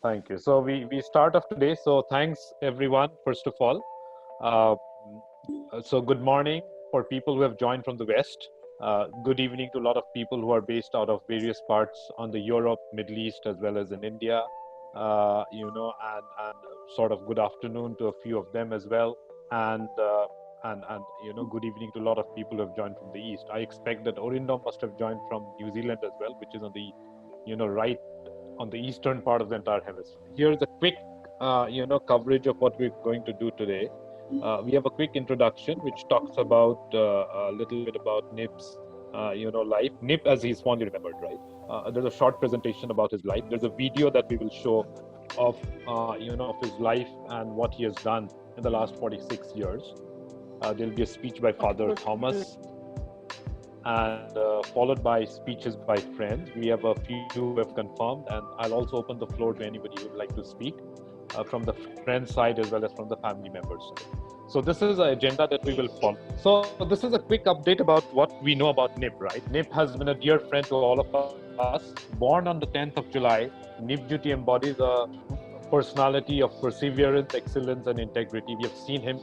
Thank you. So we start off today. So thanks everyone, first of all. Uh, so good morning for people who have joined from the West. Good evening to a lot of people who are based out of various parts on the Europe, Middle East, as well as in India. And sort of good afternoon to a few of them as well. And good evening to a lot of people who have joined from the East. I expect that Orindom must have joined from New Zealand as well, which is on the right on the eastern part of the entire hemisphere. Here's a quick, coverage of what we're going to do today. We have a quick introduction which talks about a little bit about Nip's, life. Nip, as he's fondly remembered, right? There's a short presentation about his life. There's a video that we will show of, of his life and what he has done in the last 46 years. There'll be a speech by Father Thomas, and followed by speeches by friends. We have a few who have confirmed, and I'll also open the floor to anybody who would like to speak from the friend side as well as from the family members side. So this is an agenda that we will follow. So this is a quick update about what we know about NIP, right? NIP has been a dear friend to all of us. Born on the 10th of July, NIP Duty embodies a personality of perseverance, excellence, and integrity. We have seen him,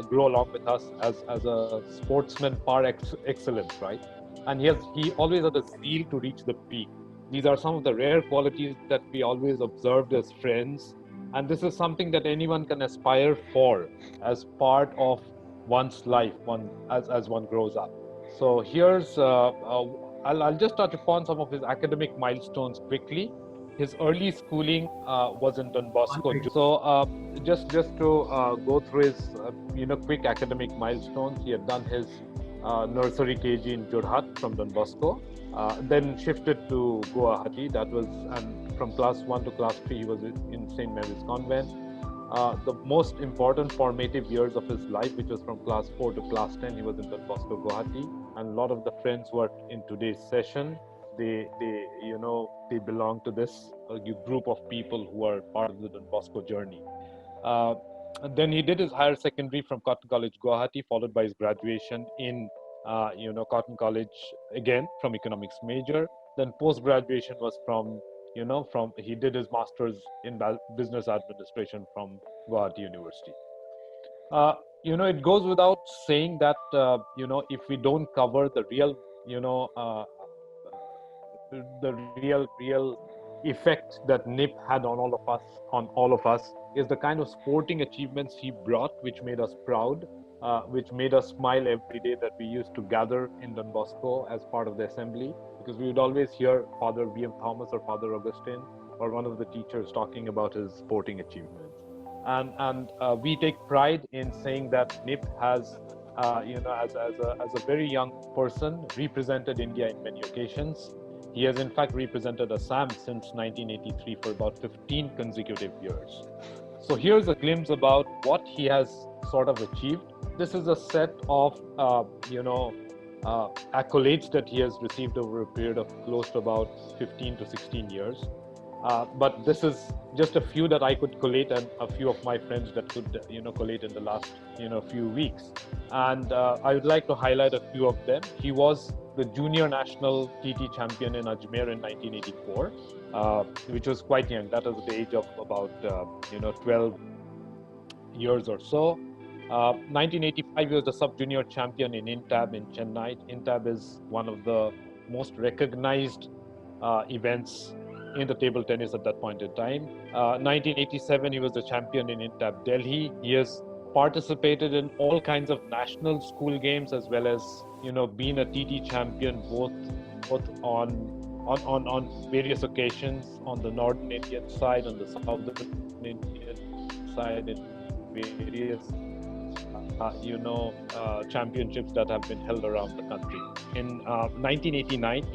grow along with us as a sportsman par excellence, right? And he always had a zeal to reach the peak. These are some of the rare qualities that we always observed as friends, and this is something that anyone can aspire for as part of one's life, as one grows up. So here's I'll just touch upon some of his academic milestones quickly. His early schooling was in Don Bosco. So just to go through his quick academic milestones, he had done his nursery KG in Jorhat from Don Bosco, then shifted to Guwahati. That was, and from class 1 to class 3 he was in St. Mary's Convent. The most important formative years of his life, which was from class 4 to class 10, he was in Don Bosco Guwahati. And a lot of the friends who are in today's session, they belong to this group of people who are part of the Don Bosco journey. And then he did his higher secondary from Cotton College Guwahati, followed by his graduation in Cotton College again from economics major. Then post graduation was from he did his masters in business administration from Guwahati University. It goes without saying that if we don't cover the real the real effect that Nip had on all of us is the kind of sporting achievements he brought, which made us proud, which made us smile every day that we used to gather in Don Bosco as part of the assembly, because we would always hear Father V.M. Thomas or Father Augustine or one of the teachers talking about his sporting achievements. And we take pride in saying that Nip has, as a very young person, represented India in many occasions. He has in fact represented Assam since 1983 for about 15 consecutive years. So here's a glimpse about what he has sort of achieved. This is a set of, accolades that he has received over a period of close to about 15 to 16 years. But this is just a few that I could collate, and a few of my friends that could, collate in the last, few weeks. And I would like to highlight a few of them. He was the junior national TT champion in Ajmer in 1984, which was quite young. That was the age of about 12 years or so. 1985, he was the sub-junior champion in INTAB in Chennai. INTAB is one of the most recognized events in the table tennis at that point in time. 1987, he was the champion in INTAB Delhi. He has participated in all kinds of national school games, as well as been a TT champion both on various occasions on the northern Indian side, on the southern Indian side, in various championships that have been held around the country. In 1989,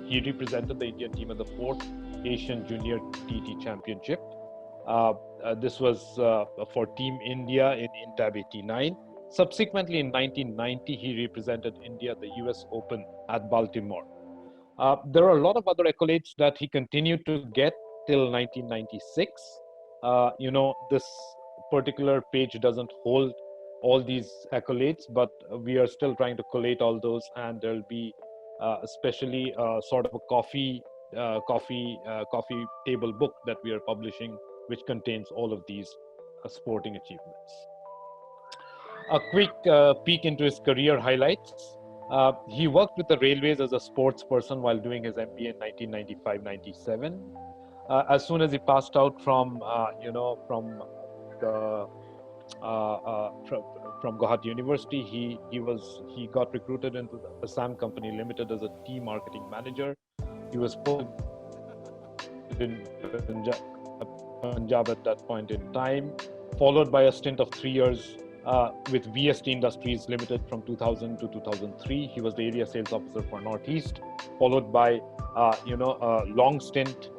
he represented the Indian team at the fourth Asian Junior TT Championship. This was for Team India in INTAB 89. Subsequently, in 1990, he represented India at the US Open at Baltimore. There are a lot of other accolades that he continued to get till 1996. This particular page doesn't hold all these accolades, but we are still trying to collate all those, and there'll be especially sort of a coffee coffee table book that we are publishing, which contains all of these sporting achievements. A quick peek into his career highlights. He worked with the railways as a sports person while doing his MBA in 1995-97. As soon as he passed out from from the from Guwahati University, he got recruited into the Assam Company Limited as a tea marketing manager. He was posted in Punjab at that point in time, followed by a stint of 3 years with VST Industries Limited from 2000 to 2003. He was the area sales officer for Northeast, followed by a long stint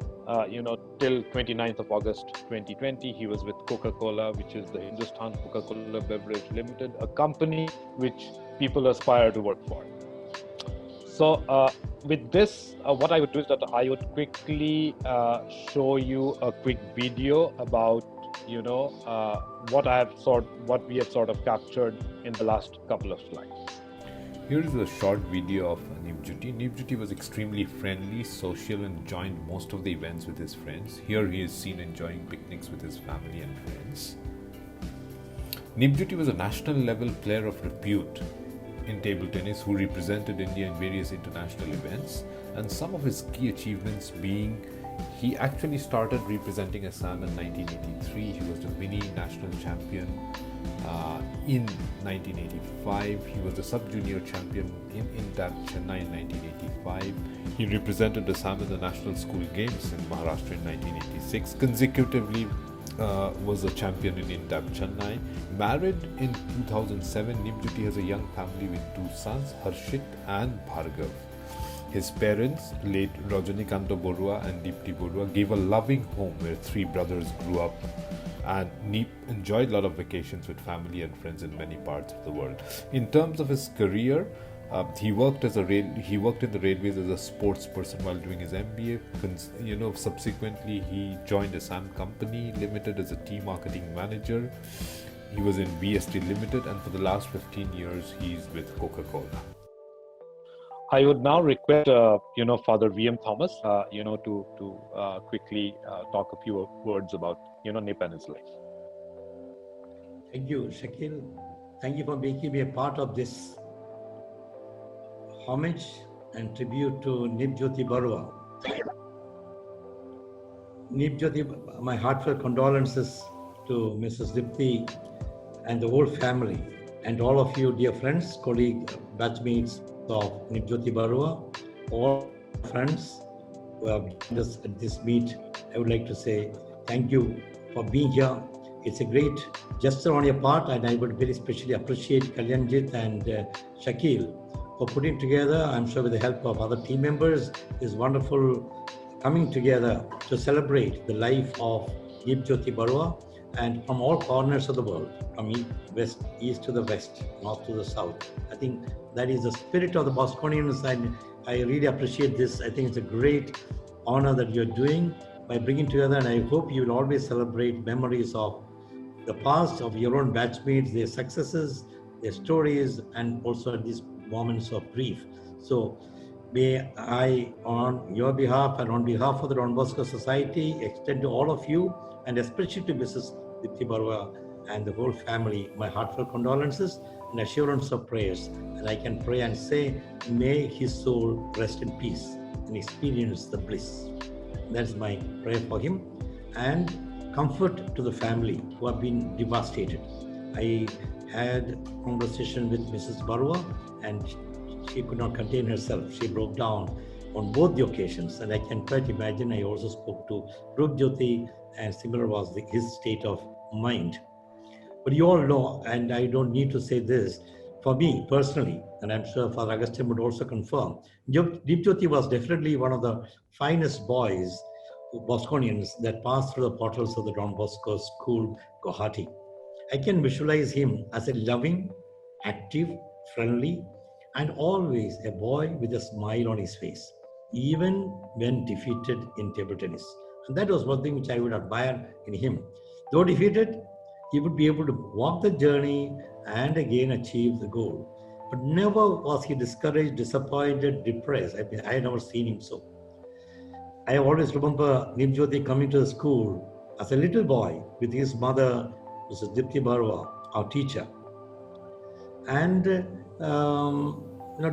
till 29th of August 2020. He was with Coca-Cola, which is the Hindustan Coca-Cola Beverage Limited, a company which people aspire to work for. So with this, what I would do is that I would quickly show you a quick video about what we have sort of captured in the last couple of slides. Here is a short video of Nibjyoti. Nibjyoti was extremely friendly, social, and joined most of the events with his friends. Here he is seen enjoying picnics with his family and friends. Nibjyoti was a national level player of repute in table tennis who represented India in various international events, and some of his key achievements being he actually started representing Assam in 1983. He was the mini national champion in 1985. He was the sub-junior champion in INTAB Chennai in 1985. He represented Assam in the National School Games in Maharashtra in 1986. Consecutively was a champion in INTAB Chennai. Married in 2007, Nibjyoti has a young family with 2 sons, Harshit and Bhargav. His parents, late Rajanikanto Borua and Deepti Borua, gave a loving home where 3 brothers grew up, and Neep enjoyed a lot of vacations with family and friends in many parts of the world. In terms of his career, he worked in the railways as a sports person while doing his MBA. Subsequently he joined Assam Company Limited as a tea marketing manager. He was in VST Limited, and for the last 15 years he's with Coca-Cola. I would now request, Father VM Thomas, to quickly talk a few words about, Nip and his life. Thank you, Shakil. Thank you for making me a part of this homage and tribute to Nibjyoti Barua. Nibjyoti, my heartfelt condolences to Mrs. Dipti and the whole family, and all of you, dear friends, colleagues, batchmates of Nibjyoti Barua, all friends who have joined us at this meet. I would like to say thank you for being here. It's a great gesture on your part, and I would very especially appreciate Kalyanjit and Shakil for putting together, I'm sure with the help of other team members, this wonderful coming together to celebrate the life of Nibjyoti Barua, and from all corners of the world, from east to the west, north to the south. I think that is the spirit of the Bosconians, and I really appreciate this. I think it's a great honor that you're doing by bringing together, and I hope you will always celebrate memories of the past, of your own batchmates, their successes, their stories, and also at these moments of grief. So may I, on your behalf and on behalf of the Don Bosco Society, extend to all of you, and especially to Mrs. Dipti Barua and the whole family, my heartfelt condolences and assurance of prayers. And I can pray and say, may his soul rest in peace and experience the bliss. That's my prayer for him, and comfort to the family who have been devastated. I had a conversation with Mrs. Barua, and she could not contain herself. She broke down on both the occasions, and I can quite imagine. I also spoke to Rupjyoti, and similar was his state of mind. But you all know, and I don't need to say this, for me personally, and I'm sure Father Augustine would also confirm, Dipjyoti was definitely one of the finest boys, Bosconians, that passed through the portals of the Don Bosco School, Guwahati. I can visualize him as a loving, active, friendly, and always a boy with a smile on his face, even when defeated in table tennis. And that was one thing which I would admire in him. Though defeated, he would be able to walk the journey and again achieve the goal. But never was he discouraged, disappointed, depressed. I had never seen him so. I always remember Nibjyoti coming to the school as a little boy with his mother, Mrs. Dipti Barwa, our teacher, and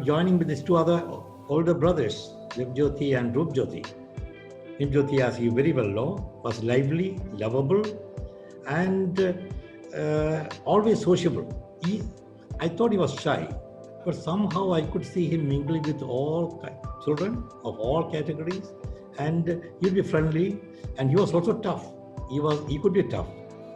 joining with his two other older brothers, Nibjyoti and Rupjyoti. Nibjyoti, as you very well know, was lively, lovable, and always sociable. I thought he was shy, but somehow I could see him mingling with all children of all categories, and he'd be friendly, and he was also tough. He could be tough.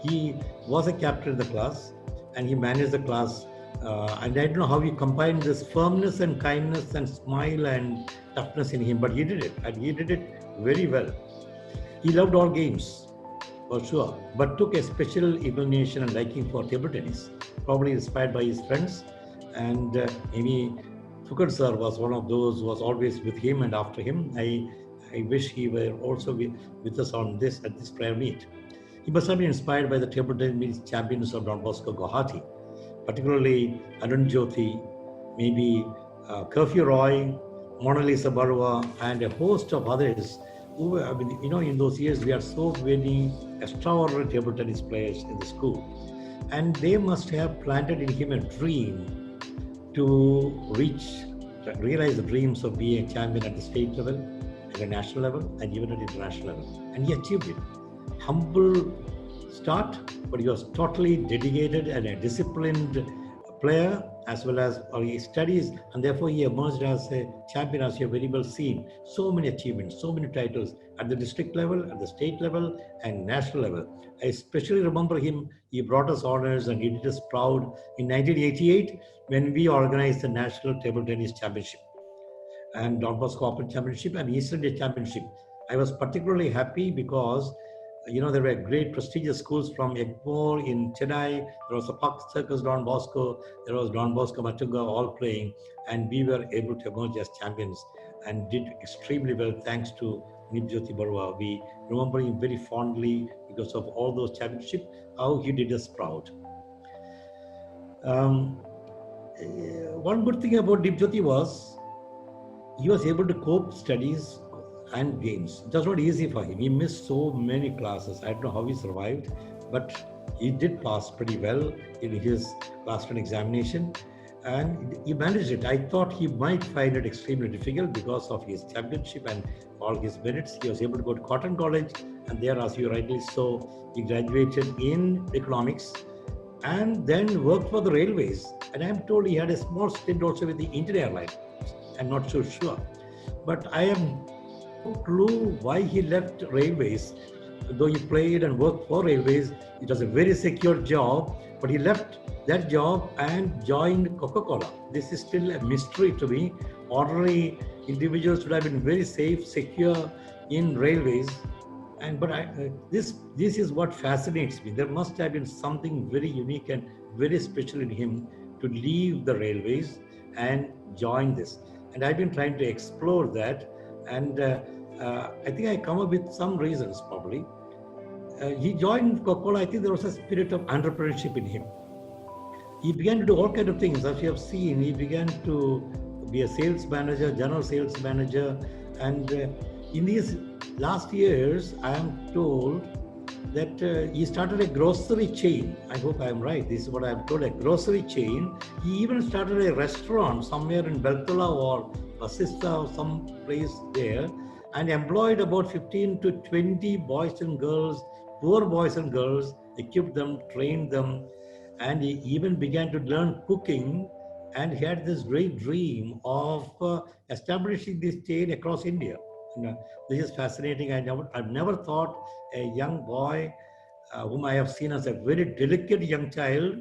He was a captain in the class, and he managed the class. And I don't know how he combined this firmness and kindness and smile and toughness in him, but he did it, and he did it very well. He loved all games, for sure, but took a special inclination and liking for table tennis, probably inspired by his friends. And maybe Fukad sir was one of those who was always with him and after him. I wish he were also with us on this at this prayer meet. He must have been inspired by the table tennis champions of Don Bosco Guwahati, particularly Arun Jyoti, maybe Curfew Roy, Mona Lisa Barua, and a host of others who, in those years we had so many extraordinary table tennis players in the school. And they must have planted in him a dream to realize the dreams of being a champion at the state level, at the national level, and even at the international level. And he achieved it. Humble start, but he was totally dedicated and a disciplined player, as well as his studies, and therefore he emerged as a champion, as you have very well seen. So many achievements, so many titles at the district level, at the state level, and national level. I especially remember him. He brought us honors and he did us proud in 1988 when we organized the National Table Tennis Championship and Don Bosco Open Championship and East India Championship. I was particularly happy because there were great prestigious schools from Egmore in Chennai. There was a Park Circus Don Bosco. There was Don Bosco Matunga all playing. And we were able to emerge as champions and did extremely well thanks to Nibjyoti Barua. We remember him very fondly because of all those championships, how he did us proud. One good thing about Nibjyoti was he was able to cope studies and games. It was not easy for him. He missed so many classes. I don't know how he survived, but he did pass pretty well in his class 10 examination and he managed it. I thought he might find it extremely difficult because of his championship and all his merits. He was able to go to Cotton College, and there, as you rightly saw, he graduated in economics and then worked for the railways. And I'm told he had a small stint also with the Indian Airlines. I'm not so sure, but I have no clue why he left railways. Though he played and worked for railways, it was a very secure job, but he left that job and joined Coca-Cola. This is still a mystery to me. Ordinary individuals should have been very safe, secure in railways. But this is what fascinates me. There must have been something very unique and very special in him to leave the railways and join this. And I've been trying to explore that. And I think I come up with some reasons probably. He joined Coca-Cola. I think there was a spirit of entrepreneurship in him. He began to do all kinds of things. As you have seen, he began to be a sales manager, general sales manager. And in these last years, I am told that he started a grocery chain. I hope I am right. This is what I am told, a grocery chain. He even started a restaurant somewhere in Beltola or Vasista or some place there, and employed about 15 to 20 boys and girls, poor boys and girls, equipped them, trained them, and he even began to learn cooking, and he had this great dream of establishing this chain across India. This is fascinating. I've never thought a young boy whom I have seen as a very delicate young child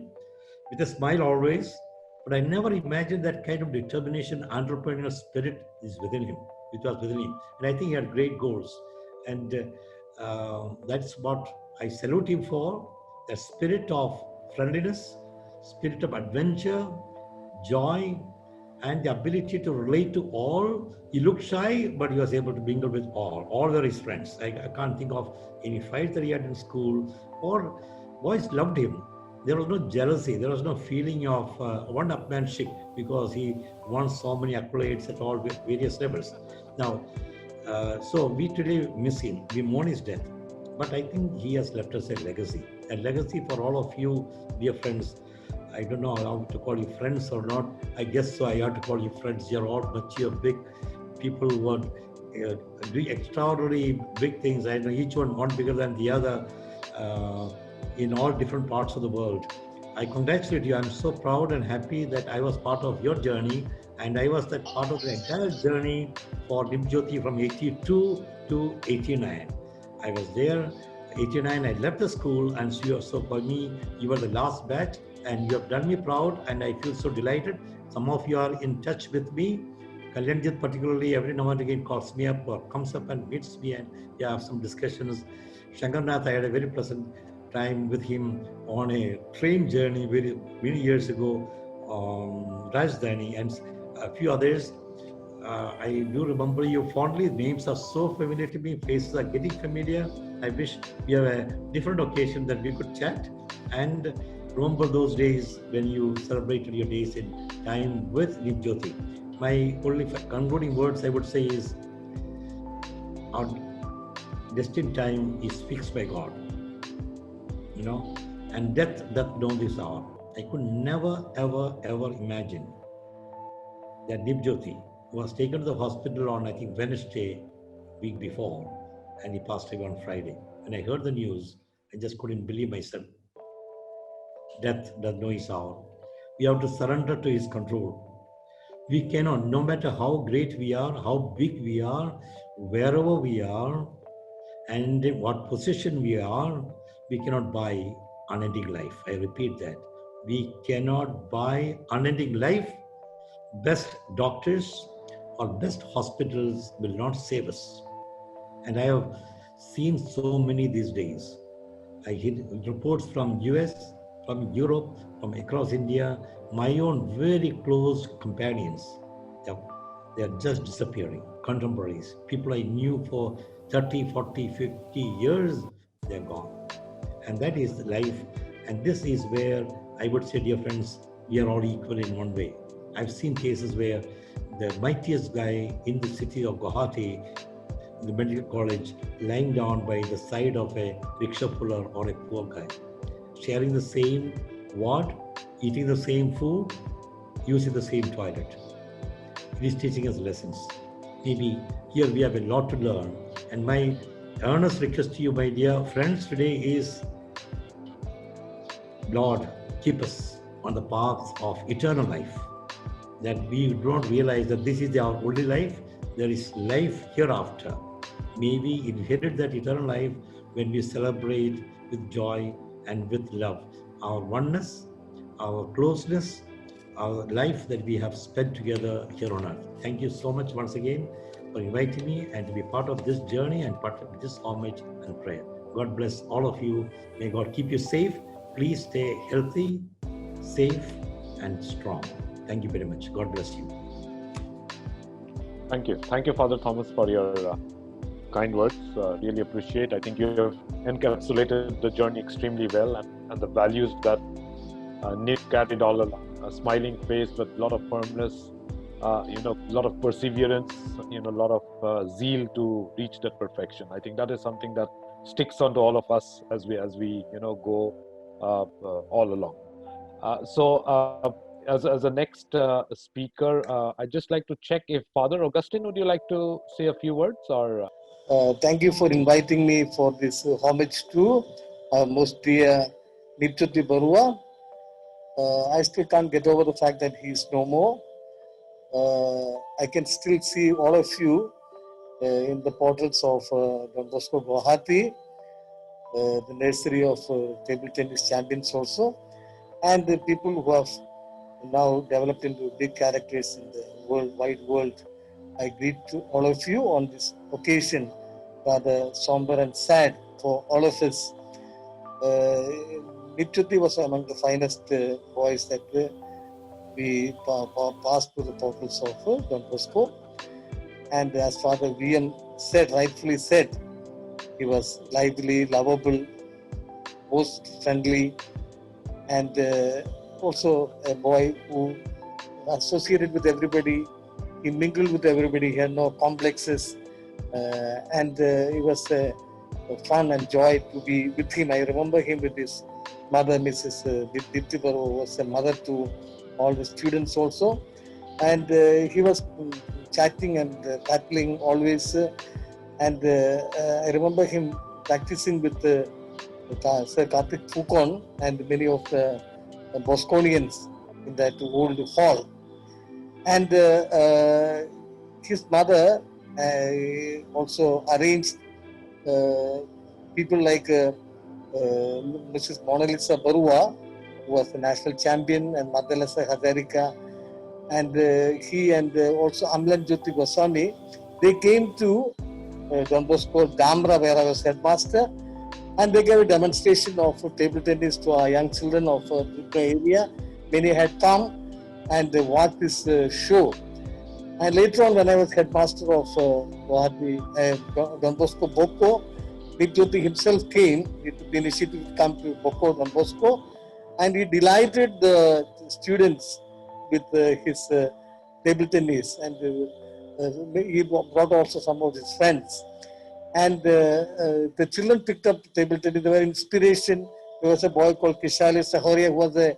with a smile always, but I never imagined that kind of determination, entrepreneurial spirit is within him. It was within him. And I think he had great goals. And that's what I salute him for, the spirit of friendliness, spirit of adventure, joy, and the ability to relate to all. He looked shy, but he was able to mingle with all. All were his friends. I can't think of any fights that he had in school, or boys loved him. There was no jealousy. There was no feeling of one-upmanship because he won so many accolades at all various levels. Now, So we really miss him. We mourn his death. But I think he has left us a legacy. A legacy for all of you, dear friends. I don't know how to call you friends or not. I guess so. I have to call you friends. You're all mature, big people who are doing extraordinary big things. I know each one bigger than the other in all different parts of the world. I congratulate you. I'm so proud and happy that I was part of your journey, and I was that part of the entire journey for Nibjyoti from 82 to 89. I was there. 89, I left the school, and so for me, you were the last batch, and you have done me proud, and I feel so delighted. Some of you are in touch with me. Kalyanjit particularly every now and again calls me up or comes up and meets me, and we have some discussions. Shankarnath, I had a very pleasant time with him on a train journey many years ago, Rajdhani, and a few others. I do remember you fondly. Names are so familiar to me. Faces are getting familiar. I wish we have a different occasion that we could chat and remember those days when you celebrated your days in time with Nibjyoti. My only concluding words I would say is our destined time is fixed by God, and death knows this hour. I could never, ever, ever imagine that Nibjyoti was taken to the hospital on, I think, Wednesday, week before, and he passed away on Friday. When I heard the news, I just couldn't believe myself. Death does know his hour. We have to surrender to his control. We cannot, no matter how great we are, how big we are, wherever we are, and in what position we are, we cannot buy unending life. I repeat that. We cannot buy unending life. Best doctors or best hospitals will not save us. And I have seen so many these days. I hear reports from US, from Europe, from across India, my own very close companions. They are just disappearing. Contemporaries, people I knew for 30, 40, 50 years, they're gone. And that is life. And this is where I would say, dear friends, we are all equal in one way. I've seen cases where the mightiest guy in the city of Guwahati, in the medical college, lying down by the side of a rickshaw puller or a poor guy, sharing the same ward, eating the same food, using the same toilet. It is teaching us lessons. Maybe here we have a lot to learn. And my earnest request to you, my dear friends, today is, Lord, keep us on the path of eternal life. That we don't realize that this is our only life. There is life hereafter. May we inherit that eternal life when we celebrate with joy and with love our oneness, our closeness, our life that we have spent together here on earth. Thank you so much once again for inviting me and to be part of this journey and part of this homage and prayer. God bless all of you. May God keep you safe. Please stay healthy, safe, and strong. Thank you very much. God bless you. Thank you. Thank you, Father Thomas, for your kind words. Really appreciate. I think you have encapsulated the journey extremely well and the values that Nick carried all along. A smiling face with a lot of firmness, a lot of perseverance, a lot of zeal to reach that perfection. I think that is something that sticks onto all of us as we go all along. As a next speaker, I'd just like to check if Father Augustine, would you like to say a few words? Or thank you for inviting me for this homage to our most dear Nibjyoti Barua. I still can't get over the fact that he's no more. I can still see all of you in the portals of Don Bosco Guwahati, the nursery of table tennis champions also, and the people who have now developed into big characters in the wide world. I greet all of you on this occasion, rather somber and sad for all of us. Nibjyoti was among the finest boys that we passed through the portals of Don Bosco. And as Father VM said, rightfully said, he was lively, lovable, most friendly, and also a boy who associated with everybody. He mingled with everybody. He had no complexes. and it was fun and joy to be with him. I remember him with his mother, Mrs. Dipti Baru, was a mother to all the students also, and he was chatting and battling always, and I remember him practicing with Sir Karthik Fukon and many of the Bosconians in that old hall. And his mother also arranged people like Mrs. Mona Lisa Barua, who was the national champion, and Madalasa Hazarika, and he and also Amlan Jyoti Goswami, they came to Don Bosco Damra, where I was headmaster, and they gave a demonstration of table tennis to our young children of the area. Many had come and they watched this show. And later on, when I was headmaster of Don Bosco Boko, Nip Jyoti himself came. He took the initiative to come to Boko Don Bosco, and he delighted the students with his table tennis, and he brought also some of his friends. And the children picked up table tennis. They were inspiration. There was a boy called Kishali Sahoria, who was a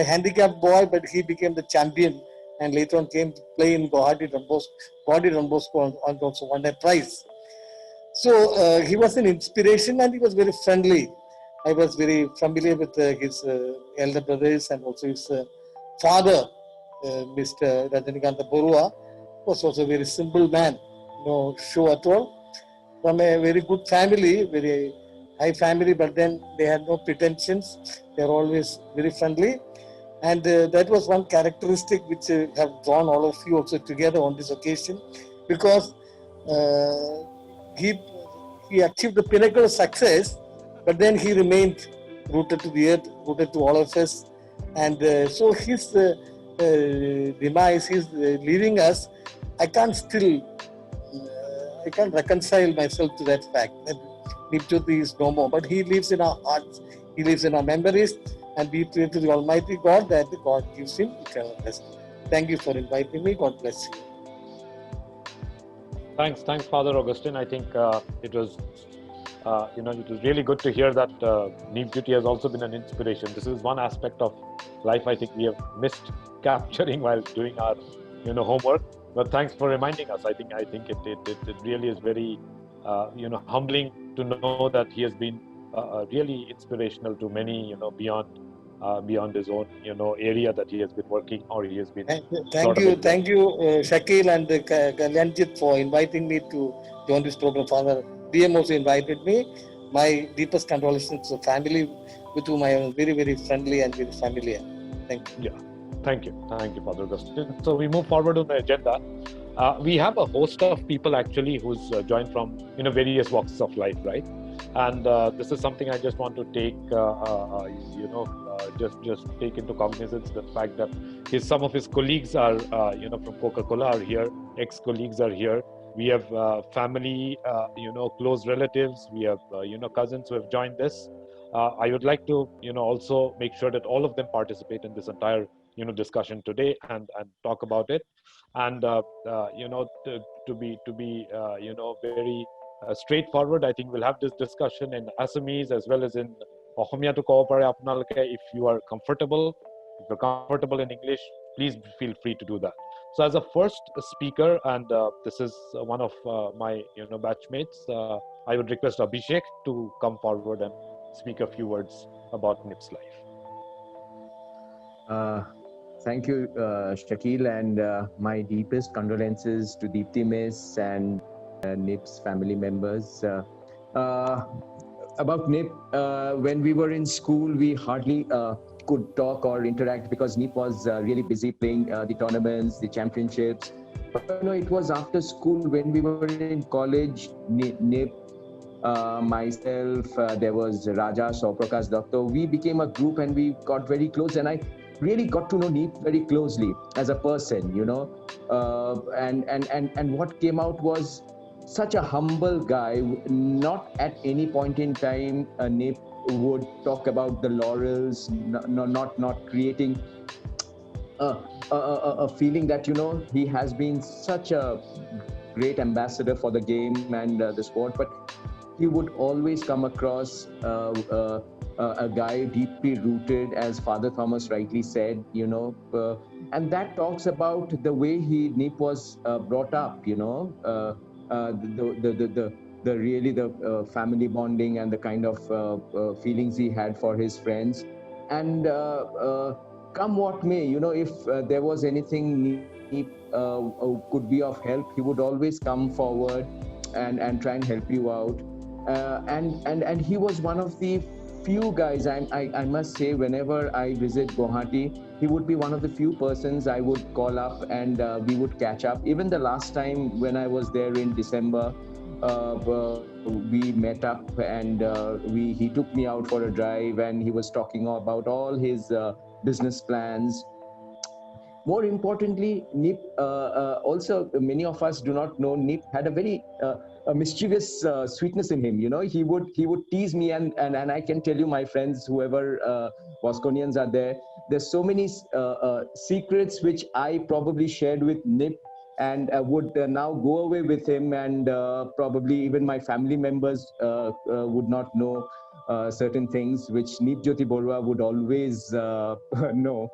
handicapped boy, but he became the champion, and later on came to play in Guwahati Don Bosco, and also won a prize. So he was an inspiration, and he was very friendly. I was very familiar with his elder brothers, and also his father, Mr. Rajanikanta Borua, was also a very simple man, no show at all. From a very good family, very high family, but then they had no pretensions. They are always very friendly. And that was one characteristic which have drawn all of you also together on this occasion, because he achieved the pinnacle of success, but then he remained rooted to the earth, rooted to all of us. And so his demise, his leaving us, I can't reconcile myself to that fact that Nip Jyoti is no more. But he lives in our hearts, he lives in our memories, and we pray to the Almighty God that God gives him eternal rest. Thank you for inviting me. God bless you. Thanks, Father Augustine. I think it was really good to hear that Nip Jyoti has also been an inspiration. This is one aspect of life I think we have missed capturing while doing our homework. But thanks for reminding us. I think it really is very humbling to know that he has been really inspirational to many beyond his own area that he has been working, or he has been. Thank you, Shakil and Kalyanjit, for inviting me to join this program. Father DM also invited me. My deepest condolences to the family with whom I am very, very friendly and very familiar. Thank you. Yeah. Thank you, Father Augustine. So we move forward on the agenda. We have a host of people actually who's joined from various walks of life, right? And this is something I just want to take, just take into cognizance the fact that some of his colleagues are, from Coca-Cola are here, ex-colleagues are here. We have family, close relatives. We have, cousins who have joined this. I would like to, also make sure that all of them participate in this entire discussion today and talk about it, and to be very straightforward. I think we'll have this discussion in Assamese as well as in Ohomia to cooperate. If you are comfortable, in English, please feel free to do that. So as a first speaker, and this is one of my batchmates, I would request Abhishek to come forward and speak a few words about Nip's life. Thank you, Shakil, and my deepest condolences to Deepti Miss and Nip's family members. About Nip, when we were in school, we hardly could talk or interact because Nip was really busy playing the tournaments, the championships. But it was after school when we were in college, Nip, myself, there was Raja, Sauprakash Doctor. We became a group and we got very close, and I really got to know Nip very closely as a person, and what came out was such a humble guy. Not at any point in time Nip would talk about the laurels, not creating a feeling that he has been such a great ambassador for the game and the sport, but he would always come across a guy deeply rooted, as Father Thomas rightly said, and that talks about the way Nip was brought up, the really the family bonding and the kind of feelings he had for his friends. And come what may, if there was anything Nip could be of help, he would always come forward and try and help you out. And he was one of the few guys, I must say, whenever I visit Guwahati, he would be one of the few persons I would call up, and we would catch up. Even the last time when I was there in December, we met up, and he took me out for a drive, and he was talking about all his business plans. More importantly, Nip, also many of us do not know, Nip had a very a mischievous sweetness in him. He would tease me, and I can tell you, my friends, whoever Bosconians are there, there's so many secrets which I probably shared with Nip, and would now go away with him, and probably even my family members would not know certain things which Nip Jyoti Borua would always know.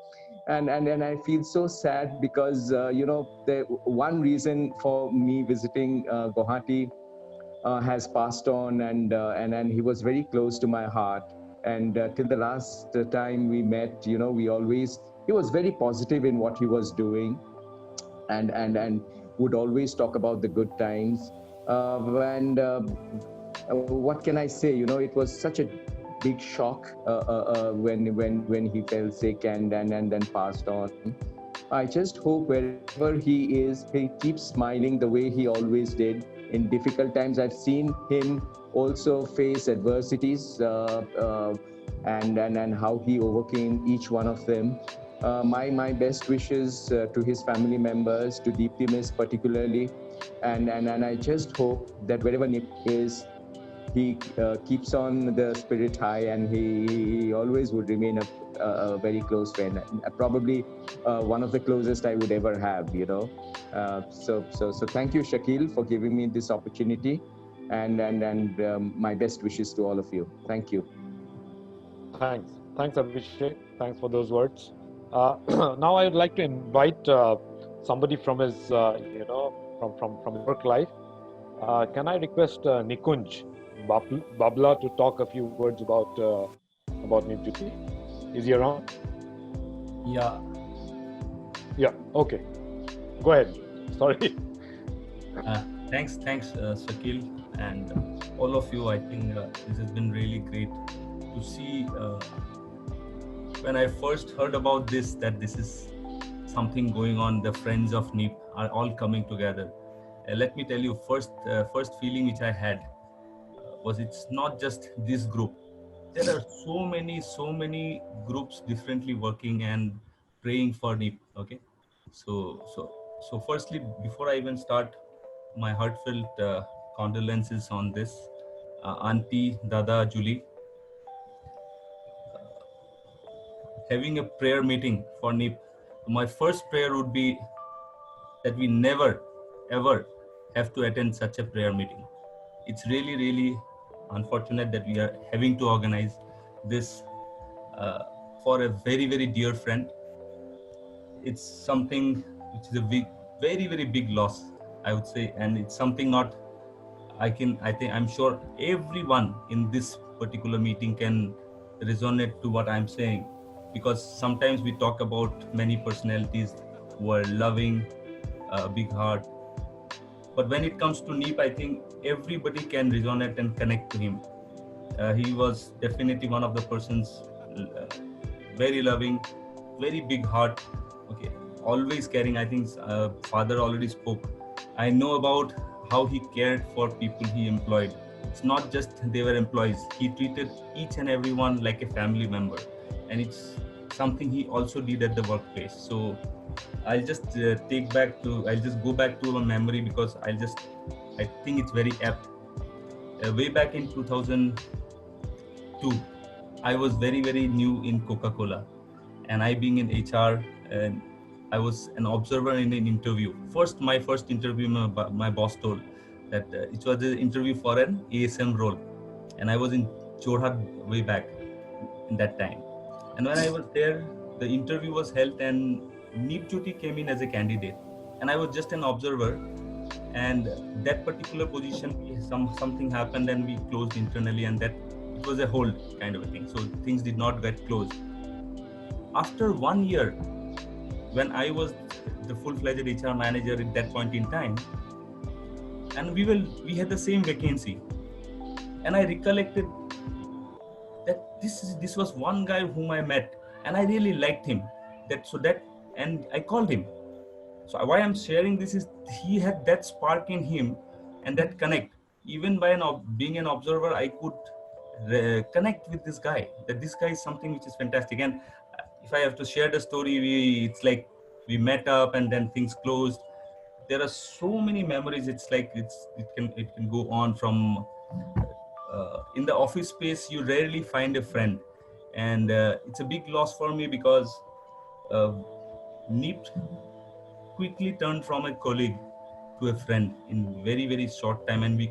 And I feel so sad because the one reason for me visiting Guwahati has passed on, and he was very close to my heart. And till the last time we met, he was very positive in what he was doing, and would always talk about the good times. What can I say? It was such a big shock when he fell sick and then passed on. I just hope wherever he is, he keeps smiling the way he always did in difficult times. I've seen him also face adversities and how he overcame each one of them. My best wishes to his family members, to Deepti Miss particularly, and I just hope that wherever Nip is, he keeps on the spirit high, and he always would remain a very close friend, probably one of the closest I would ever have. So thank you, Shakil, for giving me this opportunity, and my best wishes to all of you. Thank you. Thanks, Abhishek. Thanks for those words. Now I would like to invite somebody from his, from work life. Can I request Nikunj Babla to talk a few words about Nip Jyoti? Is he around? Yeah. Okay. Go ahead. Sorry. Thanks, Shakil, and all of you. I think this has been really great to see. When I first heard about this, that this is something going on, the friends of Nip are all coming together. Let me tell you, first feeling which I had was, it's not just this group. There are so many groups differently working and praying for Nip. Okay, so firstly, before I even start, my heartfelt condolences on this, Auntie, Dada, Julie. Having a prayer meeting for Nip, my first prayer would be that we never ever have to attend such a prayer meeting. It's really unfortunate that we are having to organize this for a very dear friend. It's something which is a very big loss, I would say, and it's something not. I'm sure everyone in this particular meeting can resonate to what I'm saying, because sometimes we talk about many personalities who are loving, big heart. But when it comes to Nip, I think everybody can resonate and connect to him. He was definitely one of the persons, very loving, very big heart. Okay, always caring. I think Father already spoke. I know about how he cared for people he employed. It's not just they were employees. He treated each and everyone like a family member, and it's something he also did at the workplace. So I'll just I'll just go back to a memory, because I think it's very apt. Way back in 2002, I was very new in Coca-Cola, and I being in HR, I was an observer in an interview. My first interview, my boss told that it was an interview for an ASM role, and I was in Jorhat way back in that time. And when I was there, the interview was held, and Neep Jyoti came in as a candidate, and I was just an observer. And that particular position, something happened, and we closed internally, and that it was a hold kind of a thing. So things did not get closed. After 1 year, when I was the full-fledged HR manager at that point in time, and we had the same vacancy, and I recollected that this was one guy whom I met, and I really liked him. And I called him. So why I'm sharing this is he had that spark in him, and that connect. Even by being an observer, I could connect with this guy. That this guy is something which is fantastic. And if I have to share the story, it's like we met up and then things closed. There are so many memories. It's like it can go on from in the office space. You rarely find a friend, and it's a big loss for me because Neep quickly turned from a colleague to a friend in very, very short time, and we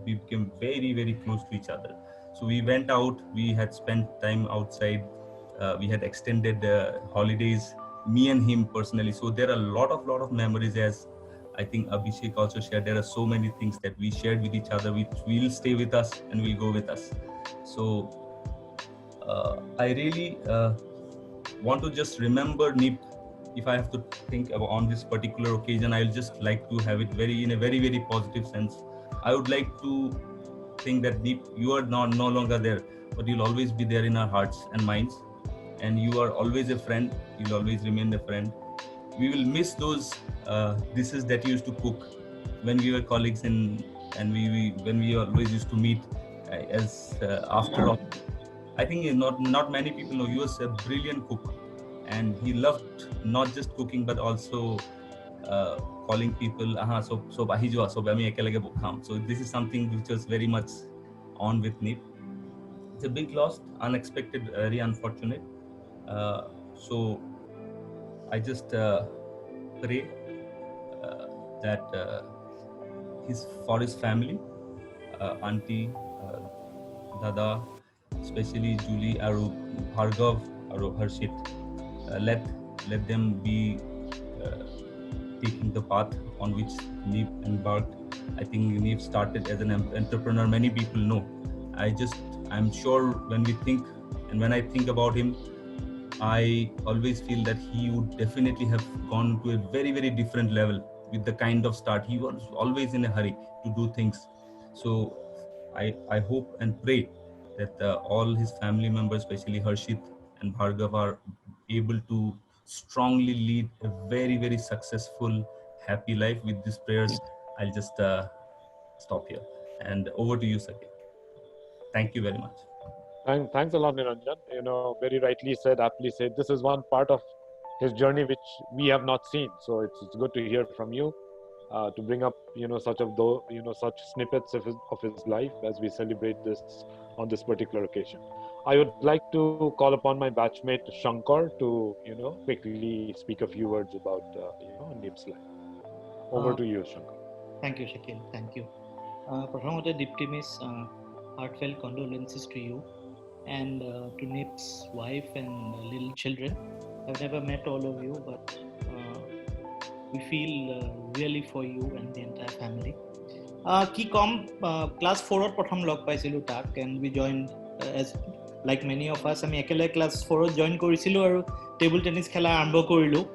became very, very close to each other. So we went out, we had spent time outside, we had extended holidays, me and him personally. So there are a lot of memories, as I think Abhishek also shared. There are so many things that we shared with each other, which will stay with us and will go with us. So I really want to just remember Neep. If I have to think about on this particular occasion, I'll just like to have it in a very, very positive sense. I would like to think that Neep, you are no longer there, but you'll always be there in our hearts and minds. And you are always a friend. You'll always remain a friend. We will miss those dishes that you used to cook when we were colleagues, and when we always used to meet after all. I think not many people know you was a brilliant cook. And he loved not just cooking, but also calling people, so bahi jo, so ami ekelage bukham. So this is something which was very much on with Neep. It's a big loss, unexpected, very unfortunate. So I just pray that for his family, auntie, dada, especially Julie, Aru, Bhargav, Aru Harshit, let them be taking the path on which Neep embarked. I think Neep started as an entrepreneur. Many people know. I'm sure when I think about him, I always feel that he would definitely have gone to a very, very different level with the kind of start. He was always in a hurry to do things. So I hope and pray that all his family members, especially Harshit and Bhargav, are able to strongly lead a very, very successful, happy life. With these prayers, I'll just stop here. And over to you, Sakit. Thank you very much. Thanks a lot, Niranjan. Very rightly said, aptly said. This is one part of his journey which we have not seen. So it's good to hear from you, to bring up such snippets of his life as we celebrate this on this particular occasion. I would like to call upon my batchmate Shankar to quickly speak a few words about Neep's life. Over to you, Shankar. Thank you, Shakil. Thank you. Prathamato, Dipti Miss, heartfelt condolences to you and to Neep's wife and little children. I've never met all of you, but we feel really for you and the entire family. Class 4 protham log paisilu tak, and we joined as like many of us. Ami ekele class 4 join korisilu aru table tennis khela arambo korilu.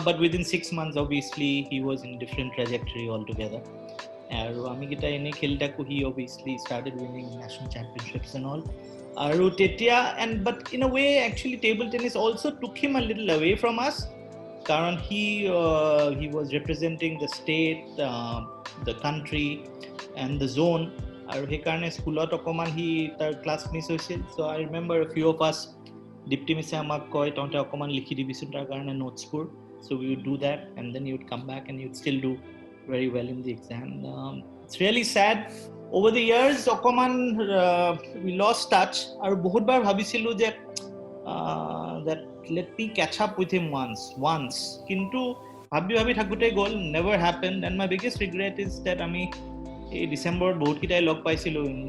But within 6 months, obviously, he was in different trajectory altogether. He obviously started winning national championships and all. But in a way, actually, table tennis also took him a little away from us. He was representing the state, the country, and the zone. Class miss. So I remember a few of us, Dipti Mise amak koi tonte okoman likhi dibisun tar karone notes pur. So we would do that, and then you would come back and you'd still do very well in the exam. It's really sad. Over the years, we lost touch. Aru bahut bar bhabisilu je that let me catch up with him once. Kintu ভাবি থাকোঁতে গ'ল, never happened, and my biggest regret is that আমি এই ডিচেম্বৰত বহুতকেইটাই log পাইছিলোঁ in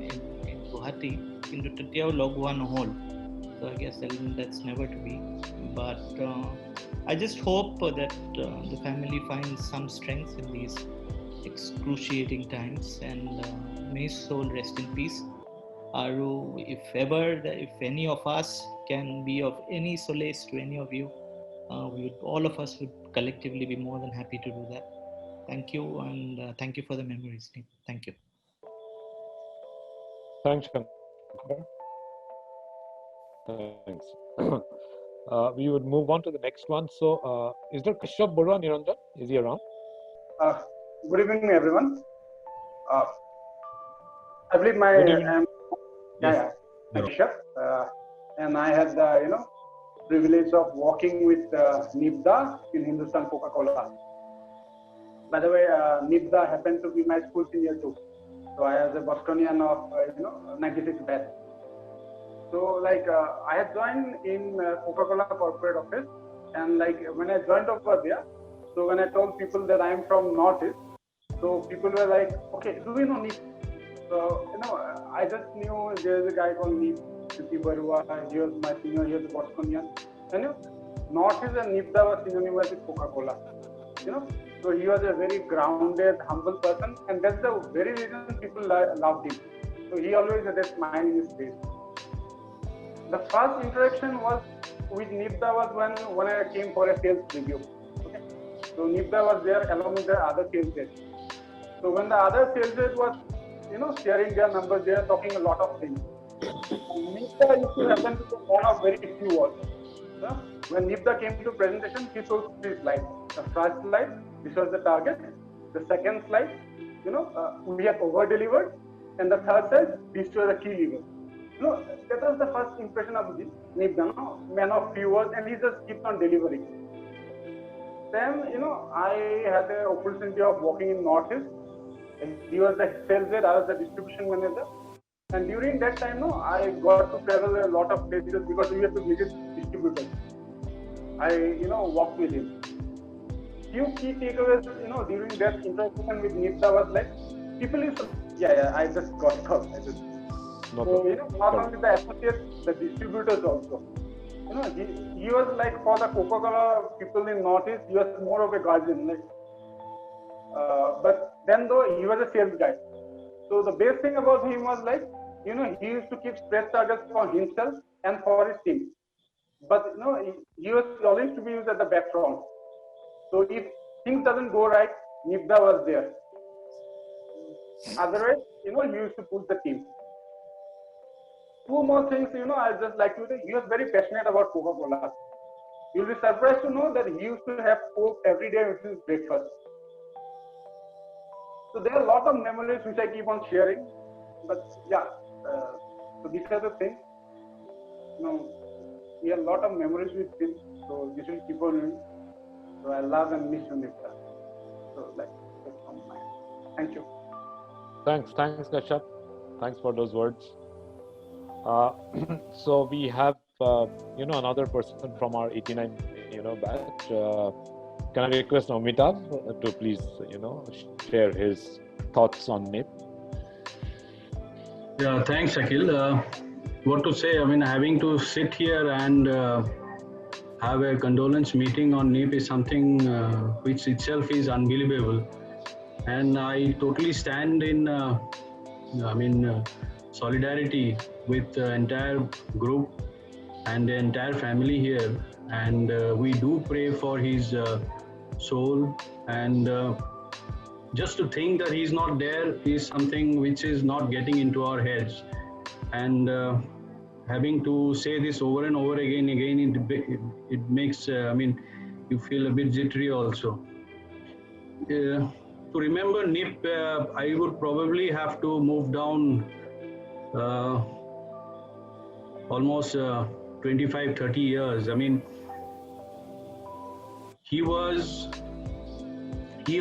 Guwahati, কিন্তু তেতিয়াও log হোৱা নহ'ল. So I guess that's never to be. But I just hope that the family finds some strength in these excruciating times, and may his soul rest in peace. Aru, if ever, if any of us can be of any solace to any of you, all of us would collectively be more than happy to do that. Thank you, and thank you for the memories, Nip. Thank you. Thanks, Shankar. Thanks. We would move on to the next one. So, is there Kashyap Barua Niranjan? Is he around? Good evening, everyone. I believe my Kashyap, and I had the privilege of working with Nibda in Hindustan Coca-Cola. By the way, Nibda happened to be my school senior too. So I was a Bostonian of 96 batch. So I had joined in Coca-Cola corporate office, and when I joined over there, so when I told people that I am from Northeast, so people were like, okay, do we know Nip? So I just knew there is a guy called Nip Barua. He was my senior. He was a Bostonian. And Northeast and Nibda was synonymous with Coca-Cola. So he was a very grounded, humble person, and that's the very reason people loved him. So he always had a smile in his face. The first interaction was with Nibda was when I came for a sales review. Okay? So Nibda was there along with the other sales heads. So when the other sales head was, sharing their numbers, they are talking a lot of things. Nibda used to happen to be one of very few words. When Nibda came to presentation, he showed 3 slides. The first slide, this was the target. The second slide, we have over-delivered. And the third slide, these were the key levers. That was the first impression of Nibda, man of few words, and he just keeps on delivering. Then, I had the opportunity of working in Northeast. He was the sales head, I was the distribution manager. And during that time, I got to travel a lot of places because we had to visit distributors. I, worked with him. Few key takeaways, during that interaction with Nibda was people used to, I just got caught. Not only the associates, the distributors also. He was for the Coca-Cola people in Northeast, he was more of a guardian. But then though, he was a sales guy. So the best thing about him was he used to keep stretch targets for himself and for his team. But he was always to be used at the background. So if things doesn't go right, Nibda was there. Otherwise, he used to push the team. 2 more things, I just like to say, he was very passionate about Coca-Cola. You'll be surprised to know that he used to have Coke every day with his breakfast. So there are a lot of memories which I keep on sharing. But so these are the things. We have a lot of memories with him. So this will keep on doing. So I love and miss you, Nibda. So that's from mine. Thank you. Thanks, Kashyap. Thanks for those words. So we have, another person from our 89, batch. Can I request Amitav to please, share his thoughts on Nip? Yeah, thanks, Akhil. What to say? I mean, having to sit here and have a condolence meeting on Nip is something which itself is unbelievable. And I totally stand in, solidarity with the entire group and the entire family here. And we do pray for his soul. And just to think that he's not there is something which is not getting into our heads. And having to say this over and over again, it makes, you feel a bit jittery also. To remember Nip, I would probably have to move down almost 25-30 years. I mean, he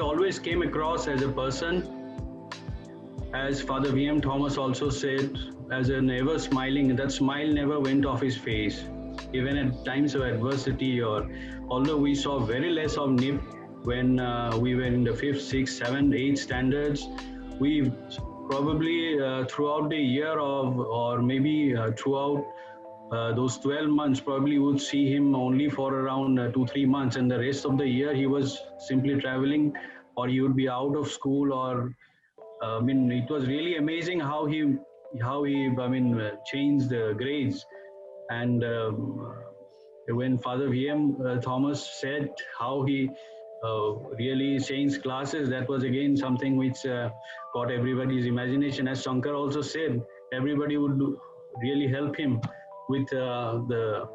always came across as a person, as Father V.M. Thomas also said, as an ever smiling, that smile never went off his face. even at times of adversity, or although we saw very less of Nip when we were in the 5th, 6th, 7th, 8th standards, we probably throughout the year or maybe throughout those 12 months probably would see him only for around 2-3 months, and the rest of the year he was simply traveling, or he would be out of school, or it was really amazing how he changed the grades. And when Father VM Thomas said how he really changed classes, that was again something which caught everybody's imagination. As Shankar also said, everybody would really help him with the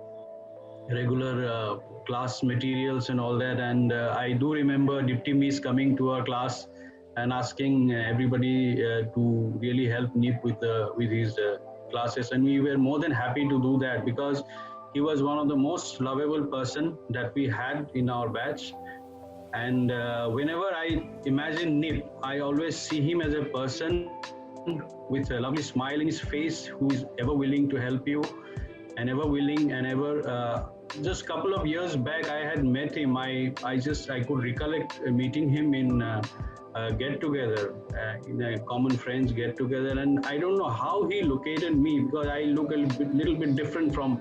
regular class materials and all that. And I do remember Dipti Miss coming to our class and asking everybody to really help Nip with his classes, and we were more than happy to do that, because he was one of the most lovable person that we had in our batch. And whenever I imagine Nip, I always see him as a person with a lovely smile in his face, who is ever willing to help you and ever willing and ever just a couple of years back I had met him. I could recollect meeting him in get together, in a common friends get together, and I don't know how he located me, because I look a little bit different from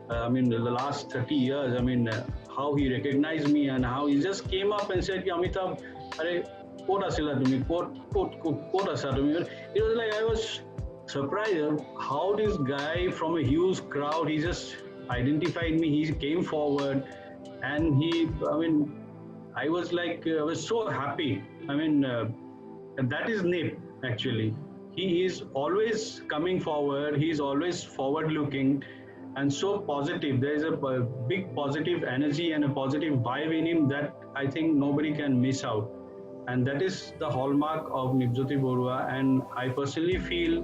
the last 30 years. How he recognized me and how he just came up and said, Amitabh, it was like I was surprised how this guy from a huge crowd, he just identified me, he came forward, and I was so happy. That is Nip actually. He is always coming forward, he is always forward looking and so positive. There is a big positive energy and a positive vibe in him that I think nobody can miss out. And that is the hallmark of Nipjyoti Barua. And I personally feel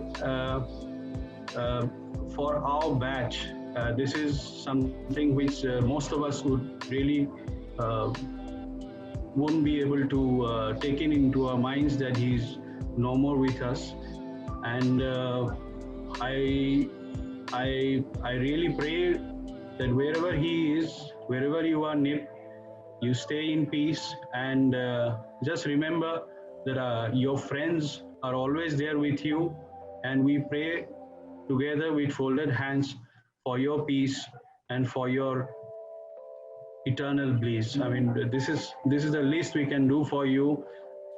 for our batch, this is something which most of us would really won't be able to take into our minds, that he's no more with us. And I really pray that wherever he is, wherever you are, Nip, you stay in peace, and just remember that your friends are always there with you, and we pray together with folded hands for your peace and for your eternal bliss. This is the least we can do for you.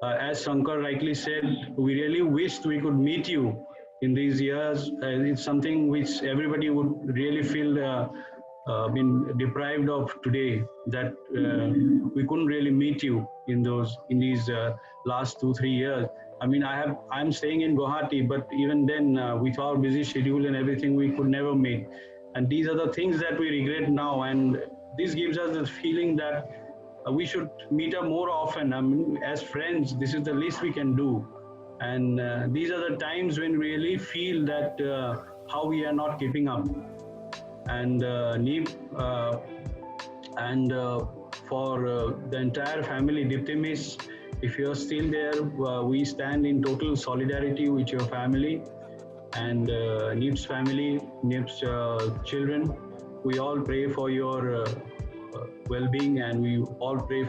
As Shankar rightly said, we really wished we could meet you in these years. It's something which everybody would really feel been deprived of today, that we couldn't really meet you in these last 2-3 years. I'm staying in Guwahati, but even then, with our busy schedule and everything, we could never meet. And these are the things that we regret now. And this gives us the feeling that we should meet up more often. As friends, this is the least we can do. And these are the times when we really feel that how we are not keeping up. And Nip, and for the entire family, Dipti Miss, if you are still there, we stand in total solidarity with your family and Nip's family, Nip's children. We all pray for your well-being, and we all pray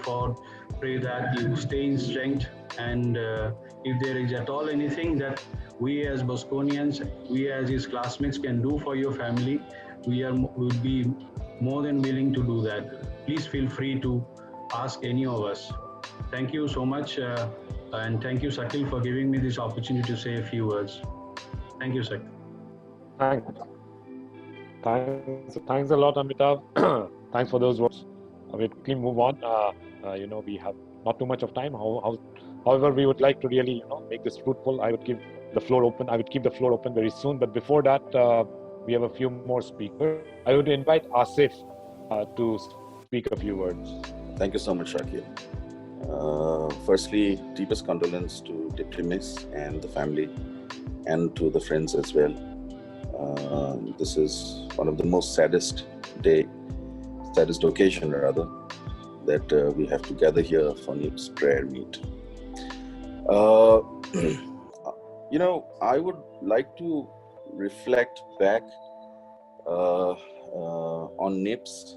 that you stay in strength. And if there is at all anything that we as Bosconians, we as his classmates can do for your family, we would be more than willing to do that. Please feel free to ask any of us. Thank you so much, and thank you, Sakil, for giving me this opportunity to say a few words. Thank you, Sakil. Thanks a lot, Amitav. Thanks for those words. We'll quickly move on. We have not too much of time. However, we would like to really, make this fruitful. I would keep the floor open very soon. But before that, we have a few more speakers. I would invite Asif to speak a few words. Thank you so much, Shakil. Firstly, deepest condolence to Dipti Miss and the family, and to the friends as well. This is one of the most saddest occasion that we have to gather here for Nip's prayer meet. I would like to reflect back on Nip's,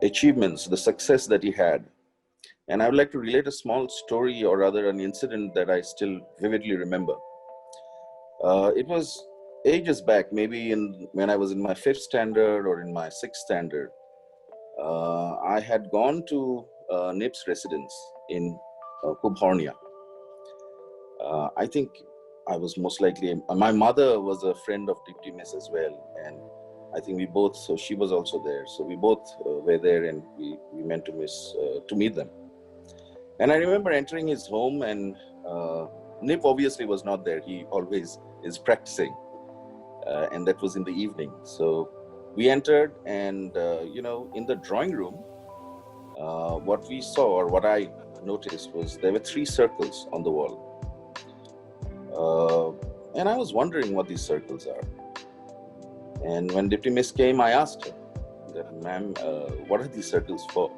achievements, the success that he had. And I would like to relate a small story, or rather an incident that I still vividly remember. It was ages back, maybe when I was in my 5th standard or in my 6th standard. I had gone to Nip's residence in Kubhornia. I think I was most likely, my mother was a friend of Dipti Miss as well. And I think we both, so she was also there. So we both were there, and we went to meet them. And I remember entering his home, and Nip obviously was not there. He always is practicing. And that was in the evening. So we entered, and, in the drawing room, what we saw, or what I noticed, was there were 3 circles on the wall. And I was wondering what these circles are. And when Dipti Miss came, I asked her, "Ma'am, what are these circles for?"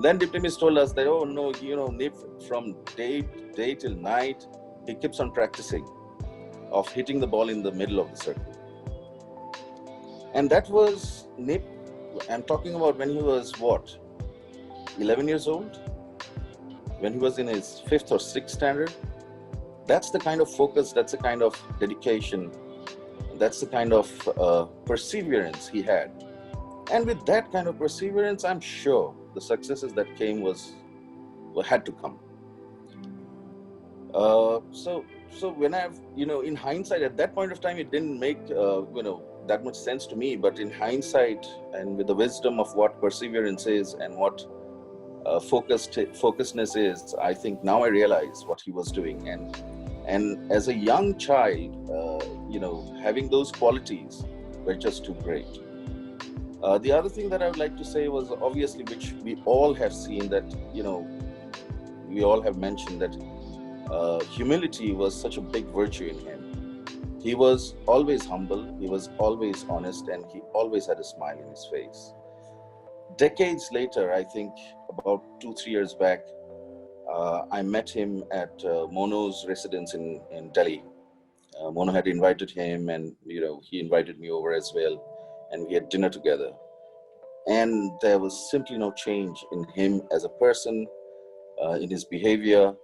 Then Dipti Miss told us that, "Oh no, Nip, from day till night, he keeps on practicing of hitting the ball in the middle of the circle." And that was Nip. I'm talking about when he was 11 years old? When he was in his 5th or 6th standard? That's the kind of focus, that's the kind of dedication, that's the kind of perseverance he had. And with that kind of perseverance, I'm sure the successes that came had to come. So when I've, in hindsight, at that point of time, it didn't make, that much sense to me. But in hindsight, and with the wisdom of what perseverance is and what focusedness is, I think now I realize what he was doing. And as a young child, having those qualities were just too great. The other thing that I would like to say was, obviously, which we all have seen, that, we all have mentioned that humility was such a big virtue in him. He was always humble, he was always honest, and he always had a smile in his face. Decades later, I think about 2-3 years back, I met him at Mono's residence in Delhi. Mono had invited him, and he invited me over as well, and we had dinner together. And there was simply no change in him as a person, in his behavior.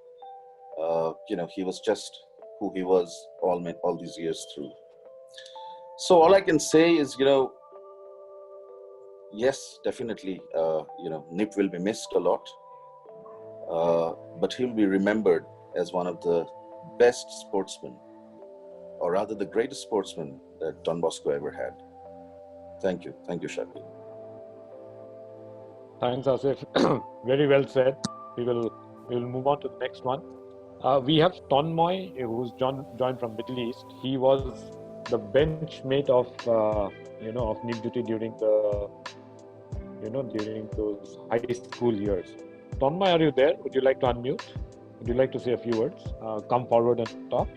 He was just who he was all these years through. So all I can say is, yes, definitely, Nip will be missed a lot, but he'll be remembered as one of the best sportsmen, or rather the greatest sportsman that Don Bosco ever had. Thank you, Shakil. Thanks, Asif. Very well said. We will move on to the next one. We have Tonmoy, who's joined from Middle East. He was the bench mate of Nip Jyoti during those high school years. Tonmoy, are you there? Would you like to unmute? Would you like to say a few words? Come forward and talk.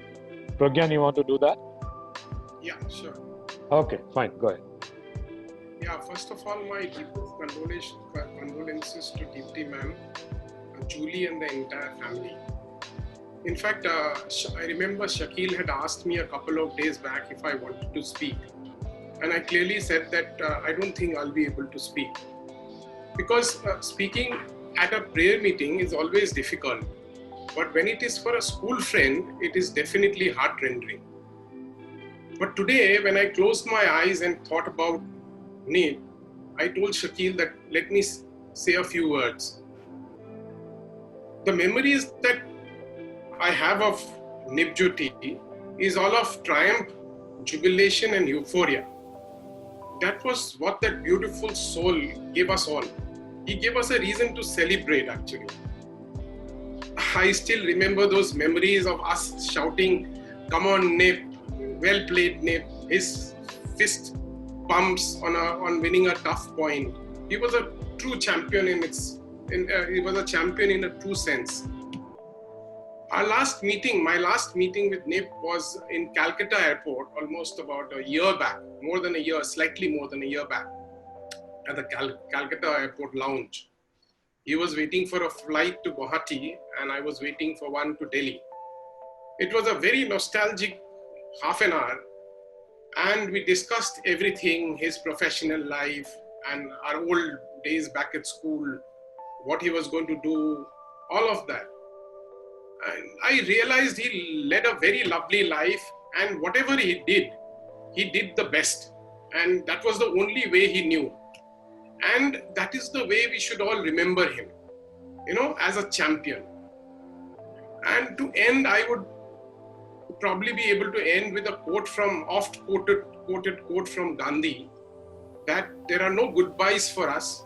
Pragyan, you want to do that? Yeah, sure. Okay, fine. Go ahead. Yeah, first of all, my deepest condolences to Dipti ma'am, Julie, and the entire family. In fact, I remember Shakil had asked me a couple of days back if I wanted to speak. And I clearly said that I don't think I'll be able to speak. Because speaking at a prayer meeting is always difficult. But when it is for a school friend, it is definitely heart-rending. But today, when I closed my eyes and thought about Nip, I told Shakil that let me say a few words. The memories that I have of Nip Jyoti is all of triumph, jubilation, and euphoria. That was what that beautiful soul gave us all. He gave us a reason to celebrate, actually. I still remember those memories of us shouting, "Come on, Nip, well played, Nip." His fist pumps on winning a tough point. He was a true champion he was a champion in a true sense. My last meeting with Nip was in Calcutta airport, almost about a year back, slightly more than a year back, at the Calcutta airport lounge. He was waiting for a flight to Guwahati, and I was waiting for one to Delhi. It was a very nostalgic half an hour, And we discussed everything, his professional life and our old days back at school, what he was going to do, all of that. And I realized he led a very lovely life, and whatever he did the best. And that was the only way he knew. And that is the way we should all remember him, as a champion. And to end, I would probably be able to end with a quote from, oft-quoted quote from Gandhi, that there are no goodbyes for us.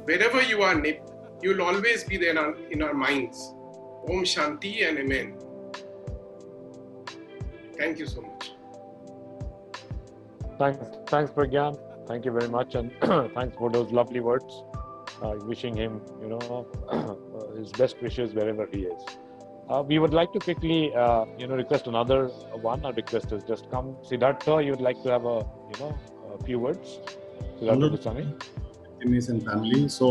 Wherever you are, Nip, you'll always be there in our minds. Om Shanti and Amen. Thank you so much. Thanks, Pragyan. Thank you very much, and thanks for those lovely words. Wishing him, his best wishes wherever he is. We would like to quickly, request another one. Our request has just come. Siddhartha, you would like to have a few words. Siddhartha Goswami. And family. So,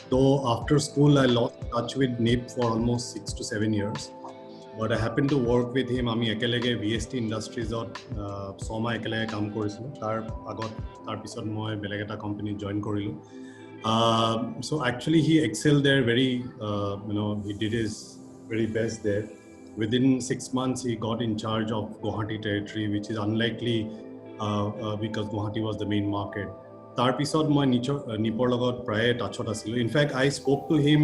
though after school I lost touch with Nip for almost 6 to 7 years, but I happened to work with him. আমি একেলগে VST Industries ছমাহ একেলগে কাম কৰিছিলোঁ. তাৰ পিছত মই বেলেগ এটা কোম্পানীত জইন কৰিলোঁ. So actually he excelled there very, he did his very best there. Within 6 months he got in charge of Guwahati territory, which is unlikely because Guwahati was the main market. তাৰ পিছত মই নিপৰ লগত প্ৰায় টাচত আছিলোঁ. In fact I spoke to him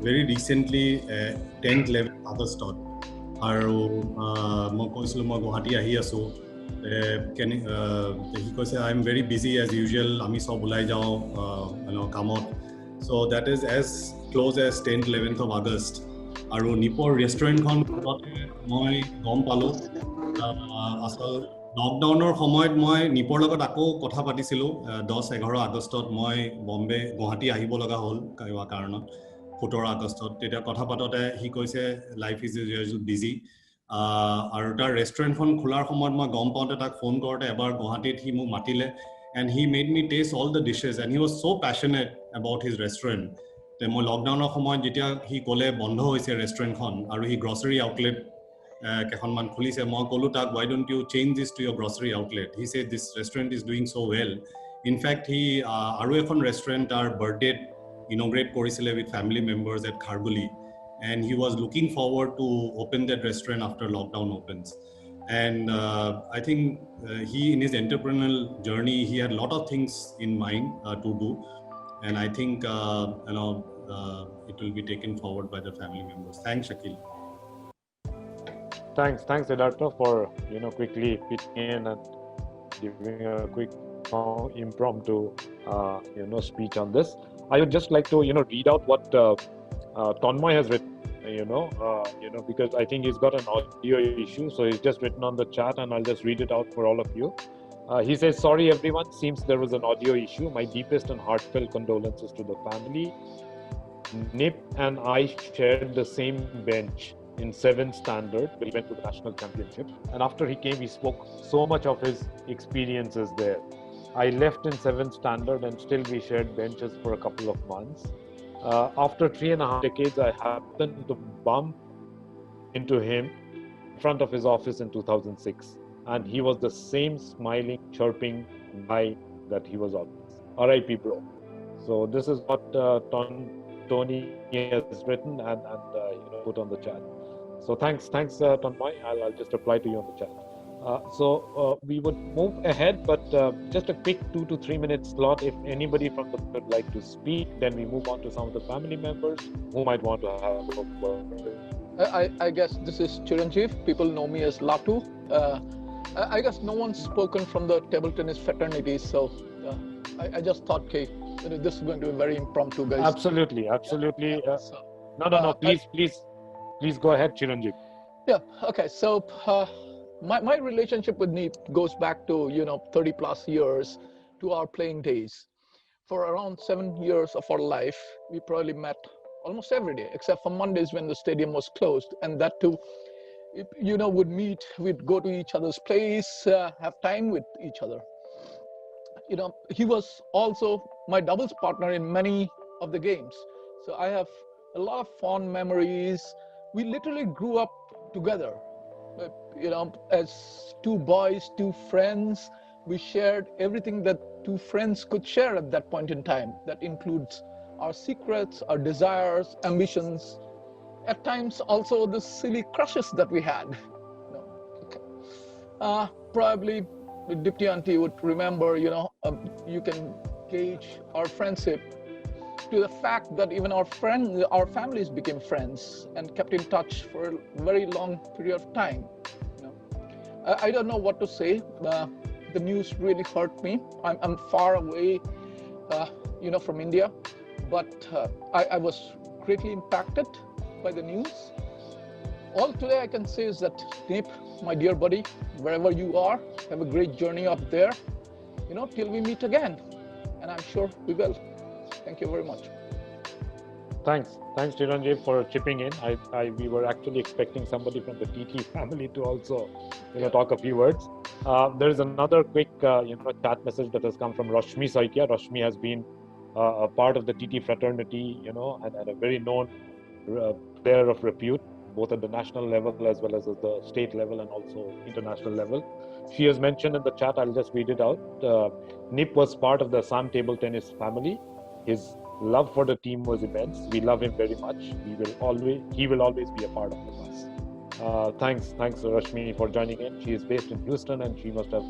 very recently 10th 11th Augustত, আৰু মই কৈছিলোঁ মই গুৱাহাটী আহি আছোঁ. He কৈছে I am very busy as usual, আমি সব ওলাই যাওঁ কামত. So that is as close as 10th 11th of August. আৰু নিপৰ ৰেষ্টুৰেণ্টখন মই গম পালোঁ. আচল লকডাউনৰ সময়ত মই নিপৰ লগত আকৌ কথা পাতিছিলোঁ. 10-11 আগষ্টত মই গুৱাহাটী আহিব লগা হ'ল কিবা কাৰণত. 17 আগষ্টত তেতিয়া কথা পাতোতে সি কৈছে লাইফ ইজ বিজি, আৰু তাৰ ৰেষ্টুৰেণ্টখন খোলাৰ সময়ত মই গম পাওঁতে তাক ফোন কৰোঁতে এবাৰ গুৱাহাটীত সি মোক মাতিলে, and he made me taste all the dishes, and he was so passionate about his restaurant. তে মই লকডাউনৰ সময়ত যেতিয়া সি ক'লে বন্ধ হৈছে ৰেষ্টুৰেণ্টখন আৰু সি গ্ৰছাৰী আউটলেট কেইখনমান খুলিছে, মই ক'লোঁ তাক why don't you change this to your grocery outlet? He said this restaurant is doing so well. In fact he আৰু এখন ৰেষ্টুৰেণ্ট তাৰ বাৰ্থডেত inaugurate korisile with family members at Kharguli, and he was looking forward to open that restaurant after lockdown opens. And I think he in his entrepreneurial journey he had a lot of things in mind to do, and I think it will be taken forward by the family members. Thanks, Shakil. Thanks Siddhartha for quickly pitching in and giving a quick impromptu speech on this. I would just like to read out what Tanmay has written, because I think he's got an audio issue, so he's just written on the chat, and I'll just read it out for all of you. He says, sorry everyone, seems there was an audio issue. My deepest and heartfelt condolences to the family. Nip and I shared the same bench in 7th standard when he went to the national championship, and after he came he spoke so much of his experiences there. I left in 7th standard and still we shared benches for a couple of months. After 3.5 decades, I happened to bump into him in front of his office in 2006, and he was the same smiling, chirping guy that he was always. R.I.P. bro. So this is what Tony has written and put on the chat. So thanks Tanmay. I'll just reply to you on the chat. So we would move ahead, but just a quick 2 to 3 minute slot. If anybody from the would like to speak, then we move on to some of the family members who might want to have a word. I guess this is Chiranjeev. People know me as Latu. I guess no one's spoken from the table tennis fraternity, so I just thought, okay, this is going to be very impromptu, guys. Absolutely. No. Please go ahead, Chiranjeev. Yeah. Okay. So. My relationship with Nip goes back to 30 plus years to our playing days. For around 7 years of our life, we probably met almost every day, except for Mondays when the stadium was closed, and that too, would meet, we'd go to each other's place, have time with each other. He was also my doubles partner in many of the games, so I have a lot of fond memories. We literally grew up together. as two boys, two friends, we shared everything that two friends could share at that point in time. That includes our secrets, our desires, ambitions, at times also the silly crushes that we had. Probably Dipti Auntie would remember, you can gauge our friendship to the fact that even our families became friends and kept in touch for a very long period of time. I don't know what to say. The news really hurt me. I'm far away, from India, but I was greatly impacted by the news. All today I can say is that, Nip, my dear buddy, wherever you are, have a great journey up there, till we meet again. And I'm sure we will. Thank you very much. Thanks, Chiranjeev, for chipping in. We were actually expecting somebody from the TT family to also, talk a few words. There is another quick, chat message that has come from Rashmi Saikia. Rashmi has been a part of the TT fraternity, and a very known player of repute, both at the national level as well as at the state level and also international level. She has mentioned in the chat, I'll just read it out. Nip was part of the Assam table tennis family. His love for the team was immense. We love him very much. He will always be a part of us. Thanks Rashmi for joining in. She is based in Houston and she must have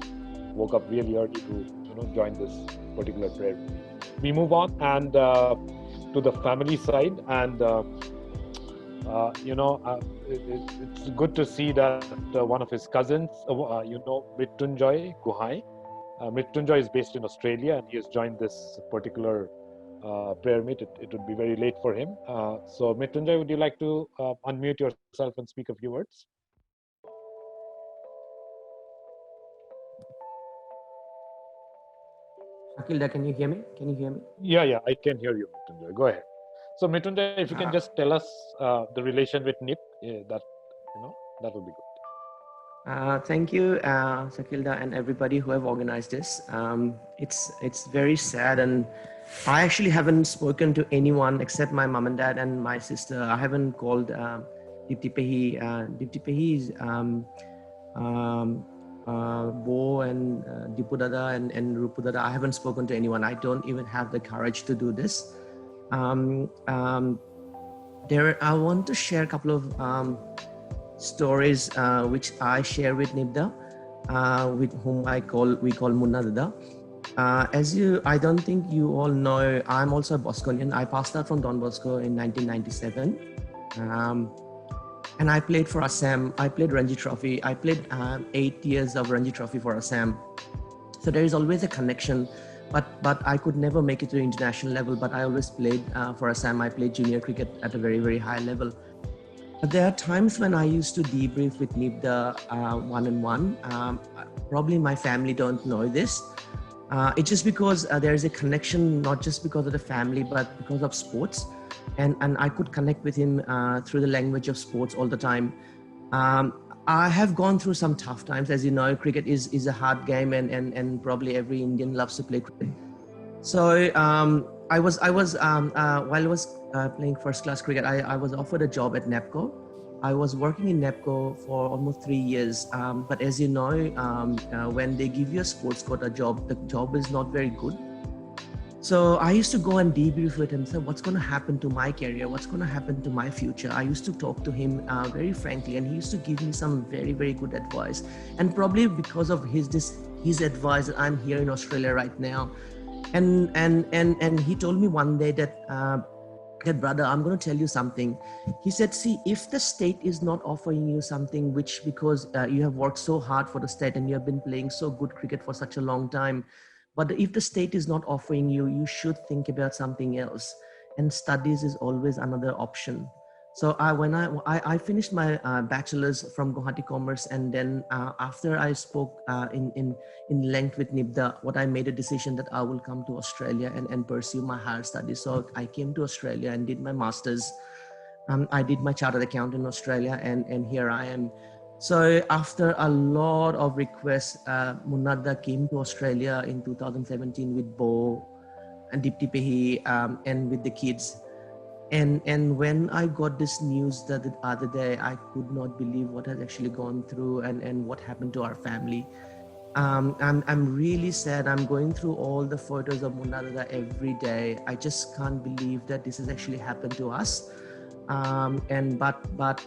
woke up really early to join this particular prayer. We move on and to the family side, and it's good to see that one of his cousins, Mrityunjoy Guhai. Mrityunjoy is based in Australia and he has joined this particular prayer meet. It would be very late for him. So Mrityunjoy, would you like to unmute yourself and speak a few words? Shakilda, can you hear me? Yeah, I can hear you, Mrityunjoy. Go ahead. So Mrityunjoy, if you can just tell us the relation with Nip, that would be good. Thank you, Shakilda, and everybody who have organized this. It's very sad, and I actually haven't spoken to anyone except my mom and dad and my sister. I haven't called Dipti Pehi. Dipti Pehi is Bo and Dipu Dada and Rupu Dada. I haven't spoken to anyone. I don't even have the courage to do this. I want to share a couple of stories which I share with Nibda, with whom we call Munna Dada. I don't think you all know, I'm also a Bosconian. I passed out from Don Bosco in 1997. And I played for Assam. I played Ranji Trophy. I played 8 years of Ranji Trophy for Assam. So there is always a connection, but I could never make it to the international level, but I always played for Assam. I played junior cricket at a very, very high level. But there are times when I used to debrief with Nibda one-on-one. Probably my family don't know this. It's just because there is a connection, not just because of the family, but because of sports. And I could connect with him through the language of sports all the time. I have gone through some tough times. As you know, cricket is a hard game, and probably every Indian loves to play cricket. So while I was playing first class cricket, I was offered a job at NAPCO. I was working in NAPCO for almost 3 years. But as you know, when they give you a sports quota job, the job is not very good. So I used to go and debrief with him, say, what's going to happen to my career? What's going to happen to my future? I used to talk to him very frankly, and he used to give me some very, very good advice. And probably because of his advice, I'm here in Australia right now. And he told me one day that, brother, I'm going to tell you something. He said, see, if the state is not offering you something because you have worked so hard for the state and you have been playing so good cricket for such a long time, but if the state is not offering you, you should think about something else. And studies is always another option. So when I finished my bachelor's from Guwahati Commerce, and then after I spoke in length with Nibda, I made a decision that I will come to Australia and pursue my higher studies. So I came to Australia and did my master's. I did my chartered account in Australia, and here I am. So after a lot of requests, Munna came to Australia in 2017 with Bo and Dipti Pehi and with the kids. And when I got this news that the other day, I could not believe what has actually gone through and what happened to our family. I'm really sad. I'm going through all the photos of Munna Dada every day. I just can't believe that this has actually happened to us. But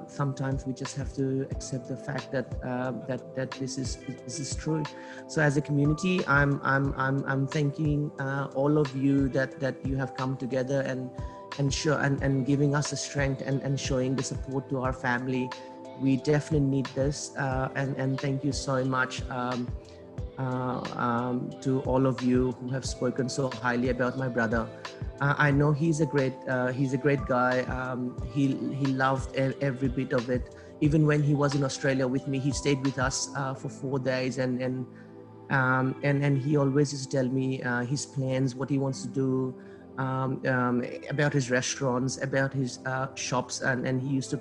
sometimes we just have to accept the fact that this is true. So as a community, I'm thanking all of you that you have come together and giving us the strength and showing the support to our family. We definitely need this, and thank you so much to all of you who have spoken so highly about my brother. I know he's a great guy. He loved every bit of it. Even when he was in Australia with me, he stayed with us for 4 days, and he always used to tell me his plans, what he wants to do, about his restaurants, about his shops, and he used to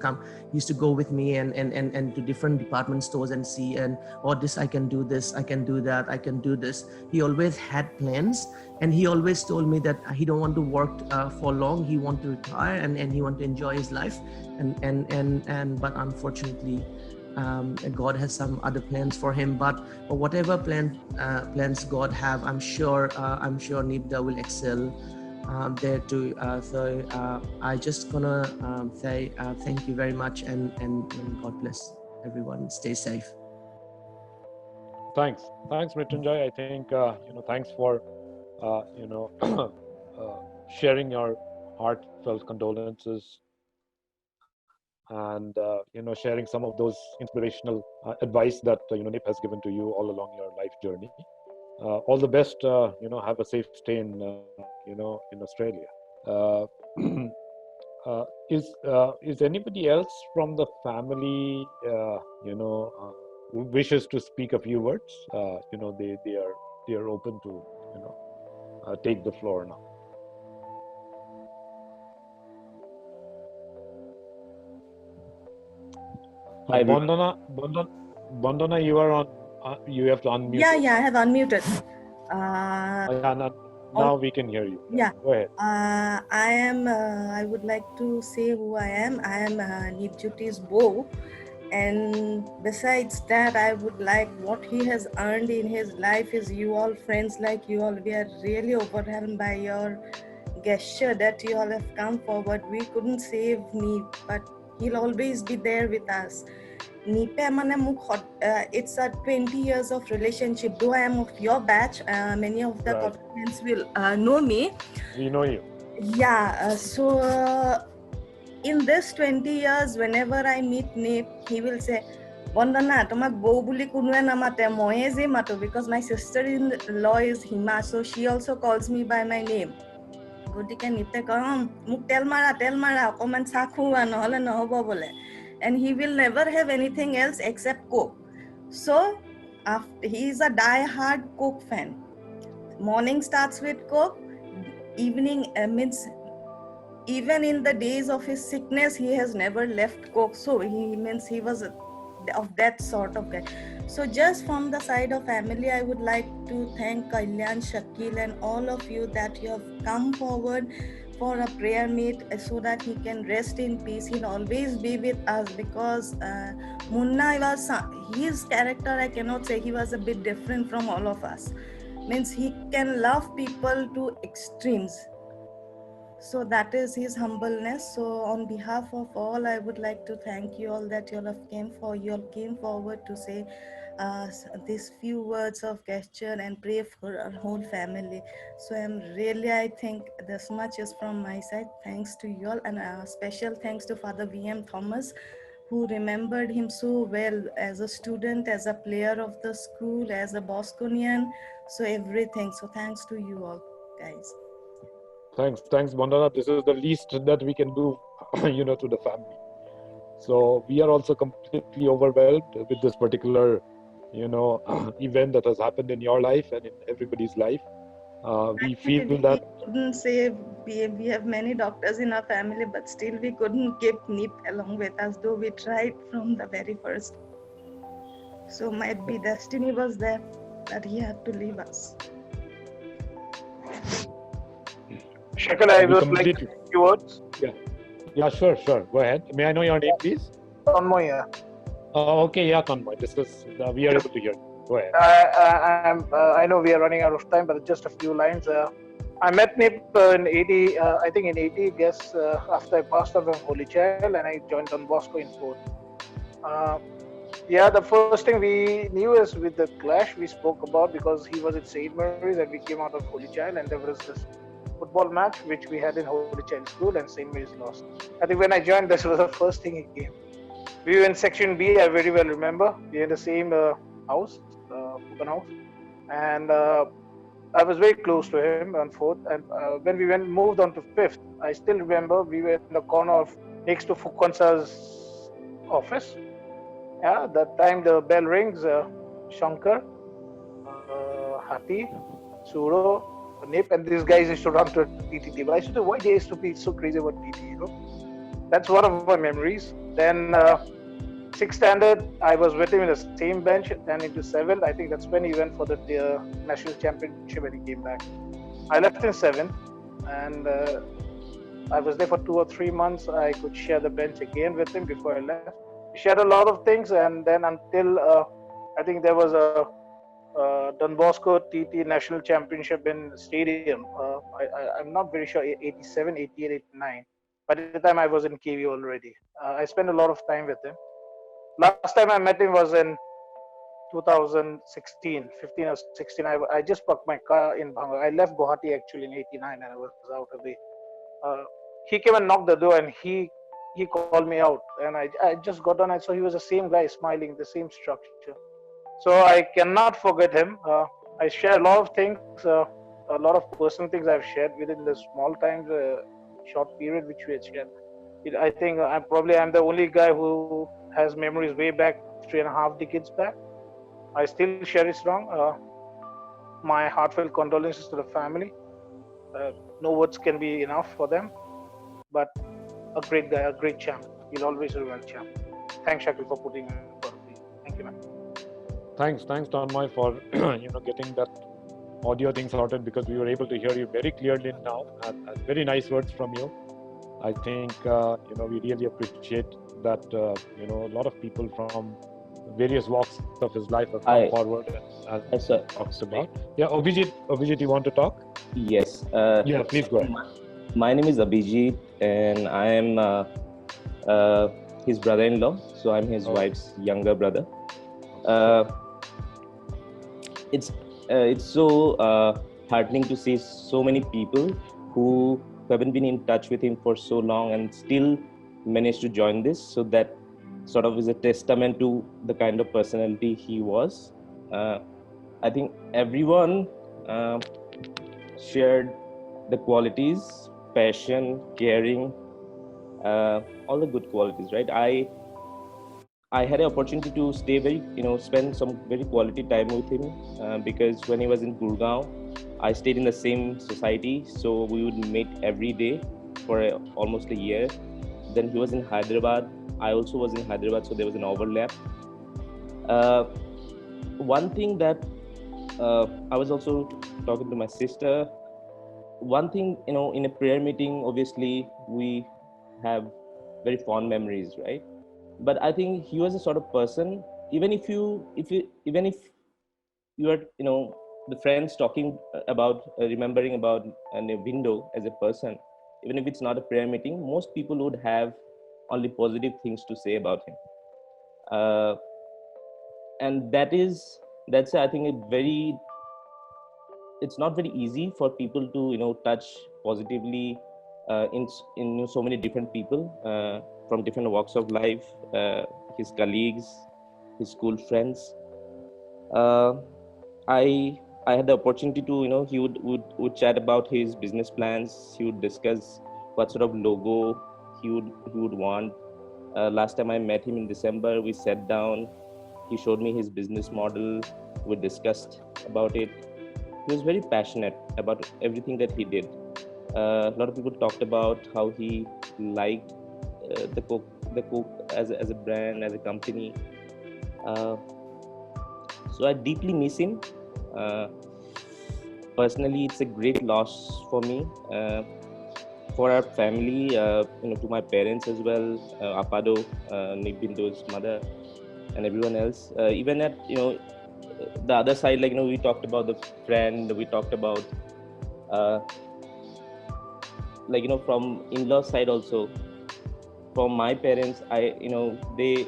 go with me and to different department stores and see, and this I can do this, I can do that, I can do this. He always had plans, and he always told me that he don't want to work for long. He want to retire and he want to enjoy his life, but unfortunately God has some other plans for him. But whatever plans God have, I'm sure Nibda will excel there too. So I just gonna say thank you very much, and God bless everyone. Stay safe. Thanks, Mrityunjay. I think thanks for sharing your heartfelt condolences and sharing some of those inspirational advice that Nip has given to you all along your life journey. All the best. Have a safe stay in Australia. Is anybody else from the family who wishes to speak a few words? They are open to take the floor now. Hi, Bandana, you are on. You have to unmute. Yeah, I have unmuted. Now we can hear you. Yeah. Go ahead. I would like to say who I am. I am Nipjyoti's beau. And besides that, I would like what he has earned in his life is you all, friends like you all. We are really overwhelmed by your gesture that you all have come forward. We couldn't save Nip, but he'll always be there with us. Nipe it's a 20 years of relationship. Though I am of your batch, many of the participants will know me. We know you. Yeah, so in this 20 years, whenever I meet Nip, he will say, Bandana, tomak bou buli kunue namate, moye je mato, because my sister-in-law is Hima, so she also calls me by my name. Gotike Nipe kau, muk tel mara, okoman sakhu nohole nohobo bole. And he will never have anything else except Coke. So he is a die-hard Coke fan. Morning starts with Coke, evening means even in the days of his sickness, he has never left Coke. So he was of that sort of guy. So just from the side of family, I would like to thank Kalyan, Shakil and all of you that you have come forward for a prayer meet so that he can rest in peace. He'll always be with us because Munna was, his character, I cannot say he was a bit different from all of us. Means he can love people to extremes. So that is his humbleness. So on behalf of all, I would like to thank you all that you all came forward to say these few words of gesture and pray for our whole family. So I think this much is from my side. Thanks to you all, and a special thanks to Father V.M. Thomas, who remembered him so well as a student, as a player of the school, as a Bosconian, so everything. So thanks to you all, guys. Thanks, Bandana. This is the least that we can do, to the family. So we are also completely overwhelmed with this particular, event that has happened in your life and in everybody's life. We feel that we couldn't say we have many doctors in our family, but still we couldn't keep Nip along with us, though we tried from the very first. So might be destiny was there that he had to leave us. Shakil, I would like to thank few words? Yeah, sure. Go ahead. May I know your name, please? Tanmoy, yeah. Okay, yeah, Tanmoy. We are able to hear you. Go ahead. I know we are running out of time, but just a few lines. I met Nip in 80, I think in 80, after I passed out of Holy Child, and I joined Don Bosco in 4th. The first thing we knew is with the clash we spoke about, because he was at St. Mary's and we came out of Holy Child, and there was this football match which we had in Holy Child School, and St. Mary's lost. I think when I joined, this was the first thing he came. We were in section B, I very well remember. We had the same house, open house, and I was very close to him on 4th. And when we moved on to 5th, I still remember we were in the corner of next to Fukonsa's office. Yeah, that time the bell rings. Shankar, Hati, Suro, Nip, and these guys used to run to TTT. But I used to know why they used to be so crazy about TT. That's one of my memories. Then 6th standard, I was with him in the same bench. Then into 7th, I think that's when he went for the national championship when he came back. I left in 7th, and I was there for 2 or 3 months. I could share the bench again with him before I left. We shared a lot of things, and then until I think there was a Don Bosco TT national championship in stadium. I'm not very sure, 87, 88, 89. By the time I was in KV already. I spent a lot of time with him. Last time I met him was in 2016, 15 or 16. I just parked my car in Bhangar. I left Guwahati actually in 89, and I was out of the... he came and knocked the door, and he called me out, and I just got on. I saw he was the same guy, smiling, the same structure. So I cannot forget him. I share a lot of things, a lot of personal things I've shared within the small time, short period which we had shared. I think I'm the only guy who has memories way back 3.5 decades back. I still share it strong. My heartfelt condolences to the family. No words can be enough for them, but a great guy, a great champ. He'll always remain champ. Thanks, Shakil, for putting me in front of me. Thank you, man. Thanks, Tanmoy, for getting that audio thing sorted, because we were able to hear you very clearly now, and very nice words from you. I think we really appreciate that a lot of people from various walks of his life have come forward and talked about. Yeah, Abhijit, you want to talk? Yes. Yeah, please go ahead. My name is Abhijit, and I am his brother-in-law. So I'm his wife's younger brother. It's so heartening to see so many people who haven't been in touch with him for so long and still managed to join this. So that sort of is a testament to the kind of personality he was. I think everyone shared the qualities, passion, caring, all the good qualities, right? I had an opportunity to stay spend some very quality time with him because when he was in Gurgaon, I stayed in the same society, so we would meet every day for almost a year. Then he was in Hyderabad. I also was in Hyderabad, so there was an overlap. One thing that I was also talking to my sister. One thing, in a prayer meeting, obviously we have very fond memories, right? But I think he was a sort of person. Even if you are, the friends talking about remembering about a window as a person, even if it's not a prayer meeting, most people would have only positive things to say about him. And that's I think it's not very easy for people to touch positively in so many different people from different walks of life, his colleagues, his school friends. I had the opportunity to he would chat about his business plans. He would discuss what sort of logo he would want. Last time I met him in December, we sat down. He showed me his business model. We discussed about it. He was very passionate about everything that he did. A lot of people talked about how he liked the Coke as a brand, as a company. So I deeply miss him. Personally, it's a great loss for me. for our family, to my parents as well, Apado, Nipindo's mother, and everyone else. Even at the other side, we talked about the friend, we talked about from in-law side also. From my parents, they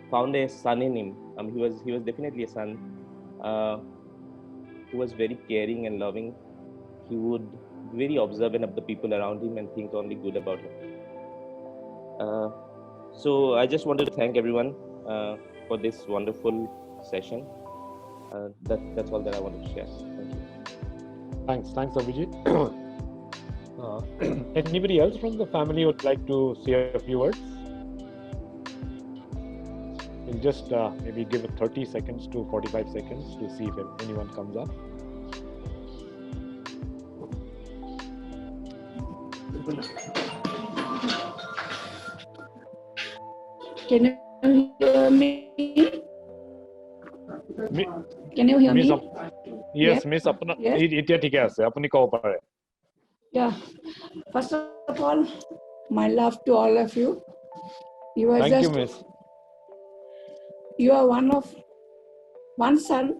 found a son in him. He was definitely a son who was very caring and loving. He would be very observant of the people around him and think only good about him. So I just wanted to thank everyone for this wonderful session. That's all that I wanted to share. Thank you. Thanks, Abhijit. Anybody else from the family would like to say a few words? We'll just maybe give it 30 seconds to 45 seconds to see if anyone comes up. Can you hear me? Can you hear me? Yes, Miss Apna. Yeah. First of all, my love to all of you. You are Thank you, Miss. You are one son,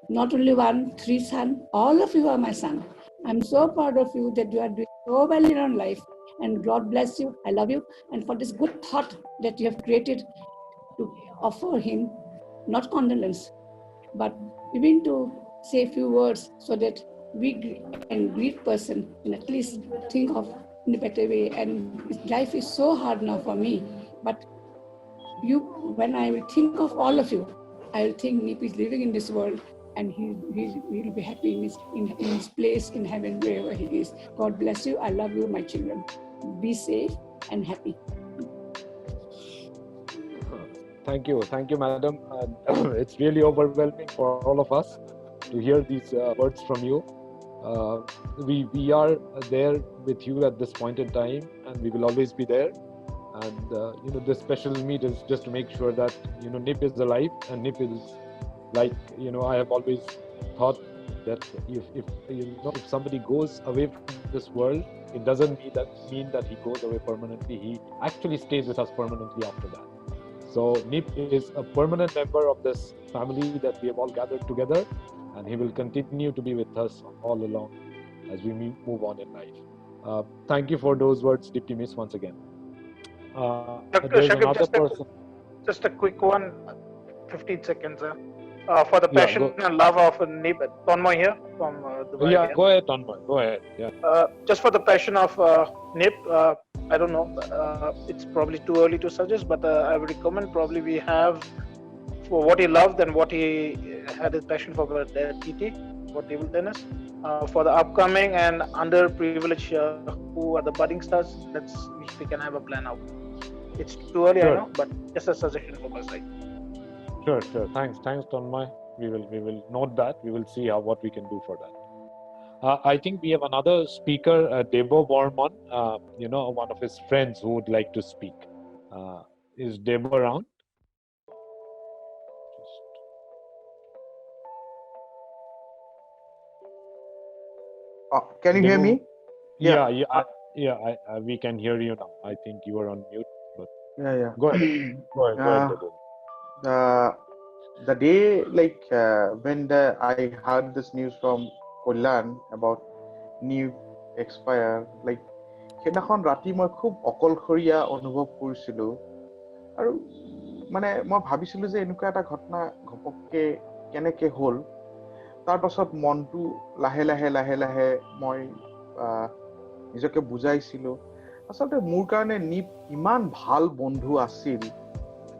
not only one, 3 sons. All of you are my son. I'm so proud of you that you are doing so well in your life. And God bless you. I love you. And for this good thought that you have created to offer him, not condolence, but even to say a few words so that we can greet person and at least think of in a better way. And life is so hard now for me. But when I will think of all of you, I will think Nip is living in this world and he will be happy in his place in heaven, wherever he is. God bless you. I love you, my children. Be safe and happy. Thank you, madam. It's really overwhelming for all of us to hear these words from you. We are there with you at this point in time, and we will always be there. And this special meet is just to make sure that Nip is alive, and Nip is like I have always thought that if somebody goes away from this world, it doesn't mean that he goes away permanently. He actually stays with us permanently after that. So Nip is a permanent member of this family that we have all gathered together, and he will continue to be with us all along as we move on in life. Thank you for those words, Dipti Miss, once again. There's another person. Just a quick one, 15 seconds. For the passion and love of Nip, Tonmoy here from Dubai. Yeah, go ahead, Tonmoy. Go ahead. Yeah. Just for the passion of Nip, I don't know. It's probably too early to suggest, but I would recommend probably we have for what he loved and what he had his passion for TT, for table tennis. For the upcoming and underprivileged who are the budding stars, we can have a plan out. It's too early, I know, but just a suggestion from my side. Sure. Thanks, Tonmoy. We will note that. We will see what we can do for that. I think we have another speaker, Debo Borman. One of his friends who would like to speak. Is Debo around? Can you hear me? Yeah. We can hear you now. I think you were on mute, but yeah. Go ahead, Debo. The day when I heard this news from Kollan about new expire, সেইদিনাখন ৰাতি মই খুব অকলশৰীয়া অনুভৱ কৰিছিলো আৰু মানে মই ভাবিছিলো যে এনেকুৱা এটা ঘটনা ঘপককে কেনেকে হ'ল তাৰ পাছত মনটো লাহে লাহে মই নিজকে বুজাইছিলো আসলে মোৰ কাৰণে নিপ ইমান ভাল বন্ধু আছিল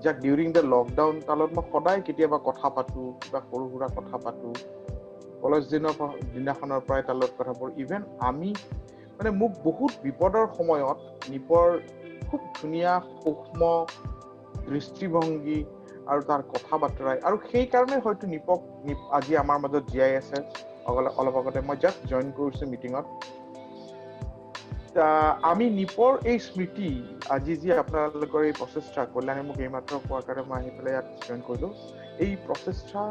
যাক ডিউৰিং দ্য লকডাউন কালত মই সদায় কেতিয়াবা কথা পাতো কিবা সৰু সুৰা কথা পাতো কলেজ দিনাখনৰ পৰাই তালত কথাবোৰ ইভেন আমি মানে মোক বহুত বিপদৰ সময়ত নিপৰ খুব ধুনীয়া সূক্ষ্ম দৃষ্টিভংগী আৰু তাৰ কথা বাতৰাই আৰু সেই কাৰণে হয়তো নিপ আজি আমাৰ মাজত জীয়াই আছে অলপ আগতে মই জাস্ট জয়েন কৰিছো মিটিঙত আমি নিপৰ এই স্মৃতি আজি যি আপোনালোকৰ এই প্ৰচেষ্টা কল্যাণে মোক এইমাত্ৰ কোৱাৰ কাৰণে মই আহি পেলাই ইয়াত জইন কৰিলোঁ এই প্ৰচেষ্টা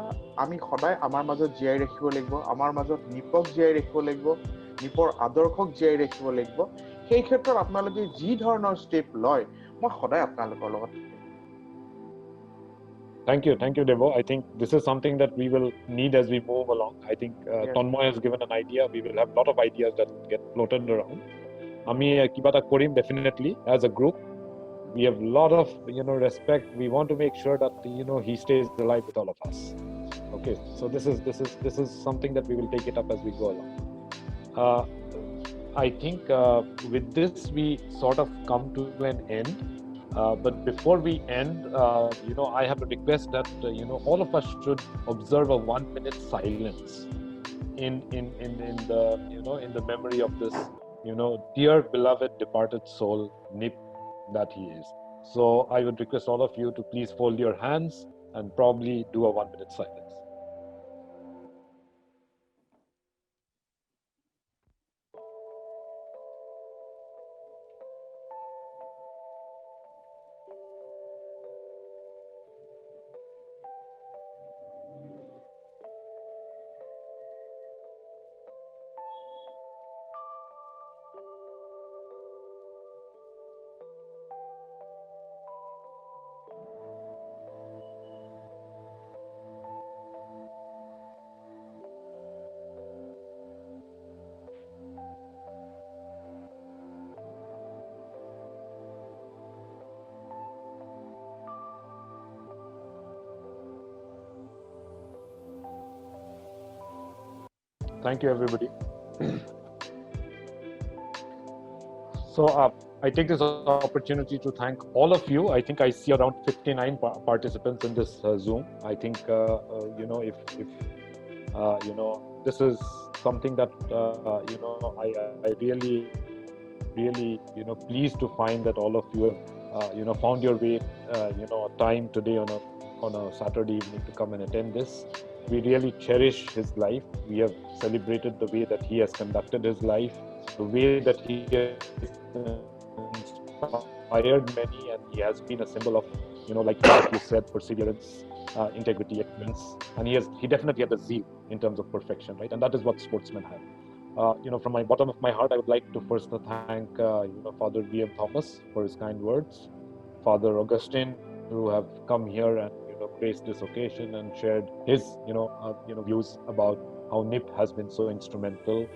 আমি সদায় আমাৰ মাজত জীয়াই ৰাখিব লাগিব আমাৰ মাজত নিপক জীয়াই ৰাখিব লাগিব নিপৰ আদৰ্শক জীয়াই ৰাখিব লাগিব সেই ক্ষেত্ৰত আপোনালোকে যি ধৰণৰ ষ্টেপ লয় মই সদায় আপোনালোকৰ লগত Thank you, Devo. I think this is something that we will need as we move along. I think Yes. Tanmoy has given an idea. We will have a lot of ideas that get floated around. Ami kiba ta korim definitely as a group. We have a lot of respect. We want to make sure that he stays alive with all of us. Okay, so this is something that we will take it up as we go along. I think with this we sort of come to an end. But before we end, I have a request that all of us should observe a 1-minute silence in the memory of this dear beloved departed soul Nip that he is. So I would request all of you to please fold your hands and probably do a 1-minute silence. Thank you, everybody. So I take this opportunity to thank all of you. I think I see around 59 participants in this Zoom. I think if this is something that I really pleased to find that all of you have found your way time today on a Saturday evening to come and attend this. We really cherish his life. We have celebrated the way that he has conducted his life, the way that he has inspired many, and he has been a symbol of, like you said, perseverance, integrity, excellence, and he definitely had a zeal in terms of perfection, right? And that is what sportsmen have. From my bottom of my heart, I would like to first thank Father V.M. Thomas for his kind words, Father Augustine, who have come here and graced this occasion and shared his views about how Nip has been so instrumental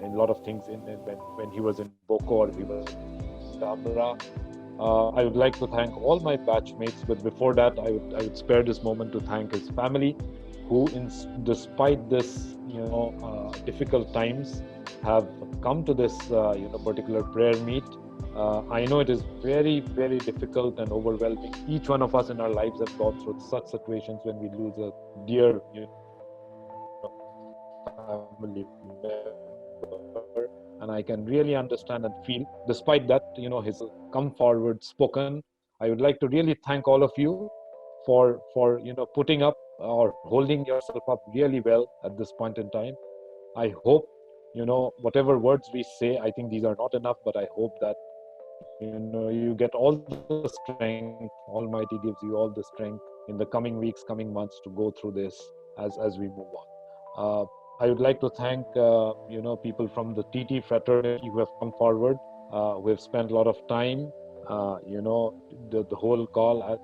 in a lot of things when he was in Boko or he was in Damra. I would like to thank all my batchmates, but before that I would spare this moment to thank his family, who despite this difficult times have come to this particular prayer meet. I know it is very, very difficult and overwhelming. Each one of us in our lives have gone through such situations when we lose a dear family member, and I can really understand and feel. Despite that, his come forward spoken. I would like to really thank all of you for putting up or holding yourself up really well at this point in time. I hope whatever words we say, I think these are not enough, but I hope that you get all the strength. Almighty gives you all the strength in the coming weeks, coming months to go through this as we move on. I would like to thank people from the TT fraternity who have come forward, who have spent a lot of time. The whole call.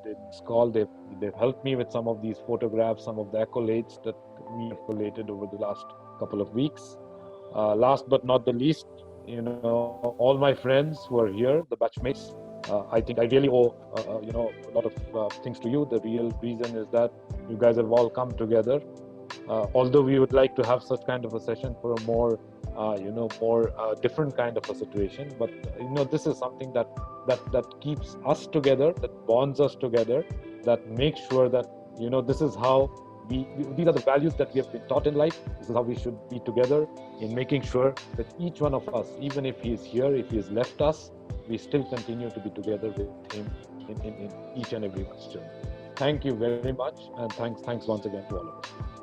In this call, they've helped me with some of these photographs, some of the accolades that we have collated over the last couple of weeks. Last but not the least, all my friends who are here, the batchmates. I think I really owe a lot of things to you. The real reason is that you guys have all come together. Although we would like to have such kind of a session for a more different kind of a situation, but this is something that keeps us together, that bonds us together, that makes sure that this is how these are the values that we have been taught in life. This is how we should be together in making sure that each one of us, even if he is here, if he has left us, we still continue to be together with him in each and every one's journey. Thank you very much, and thanks once again to all of us.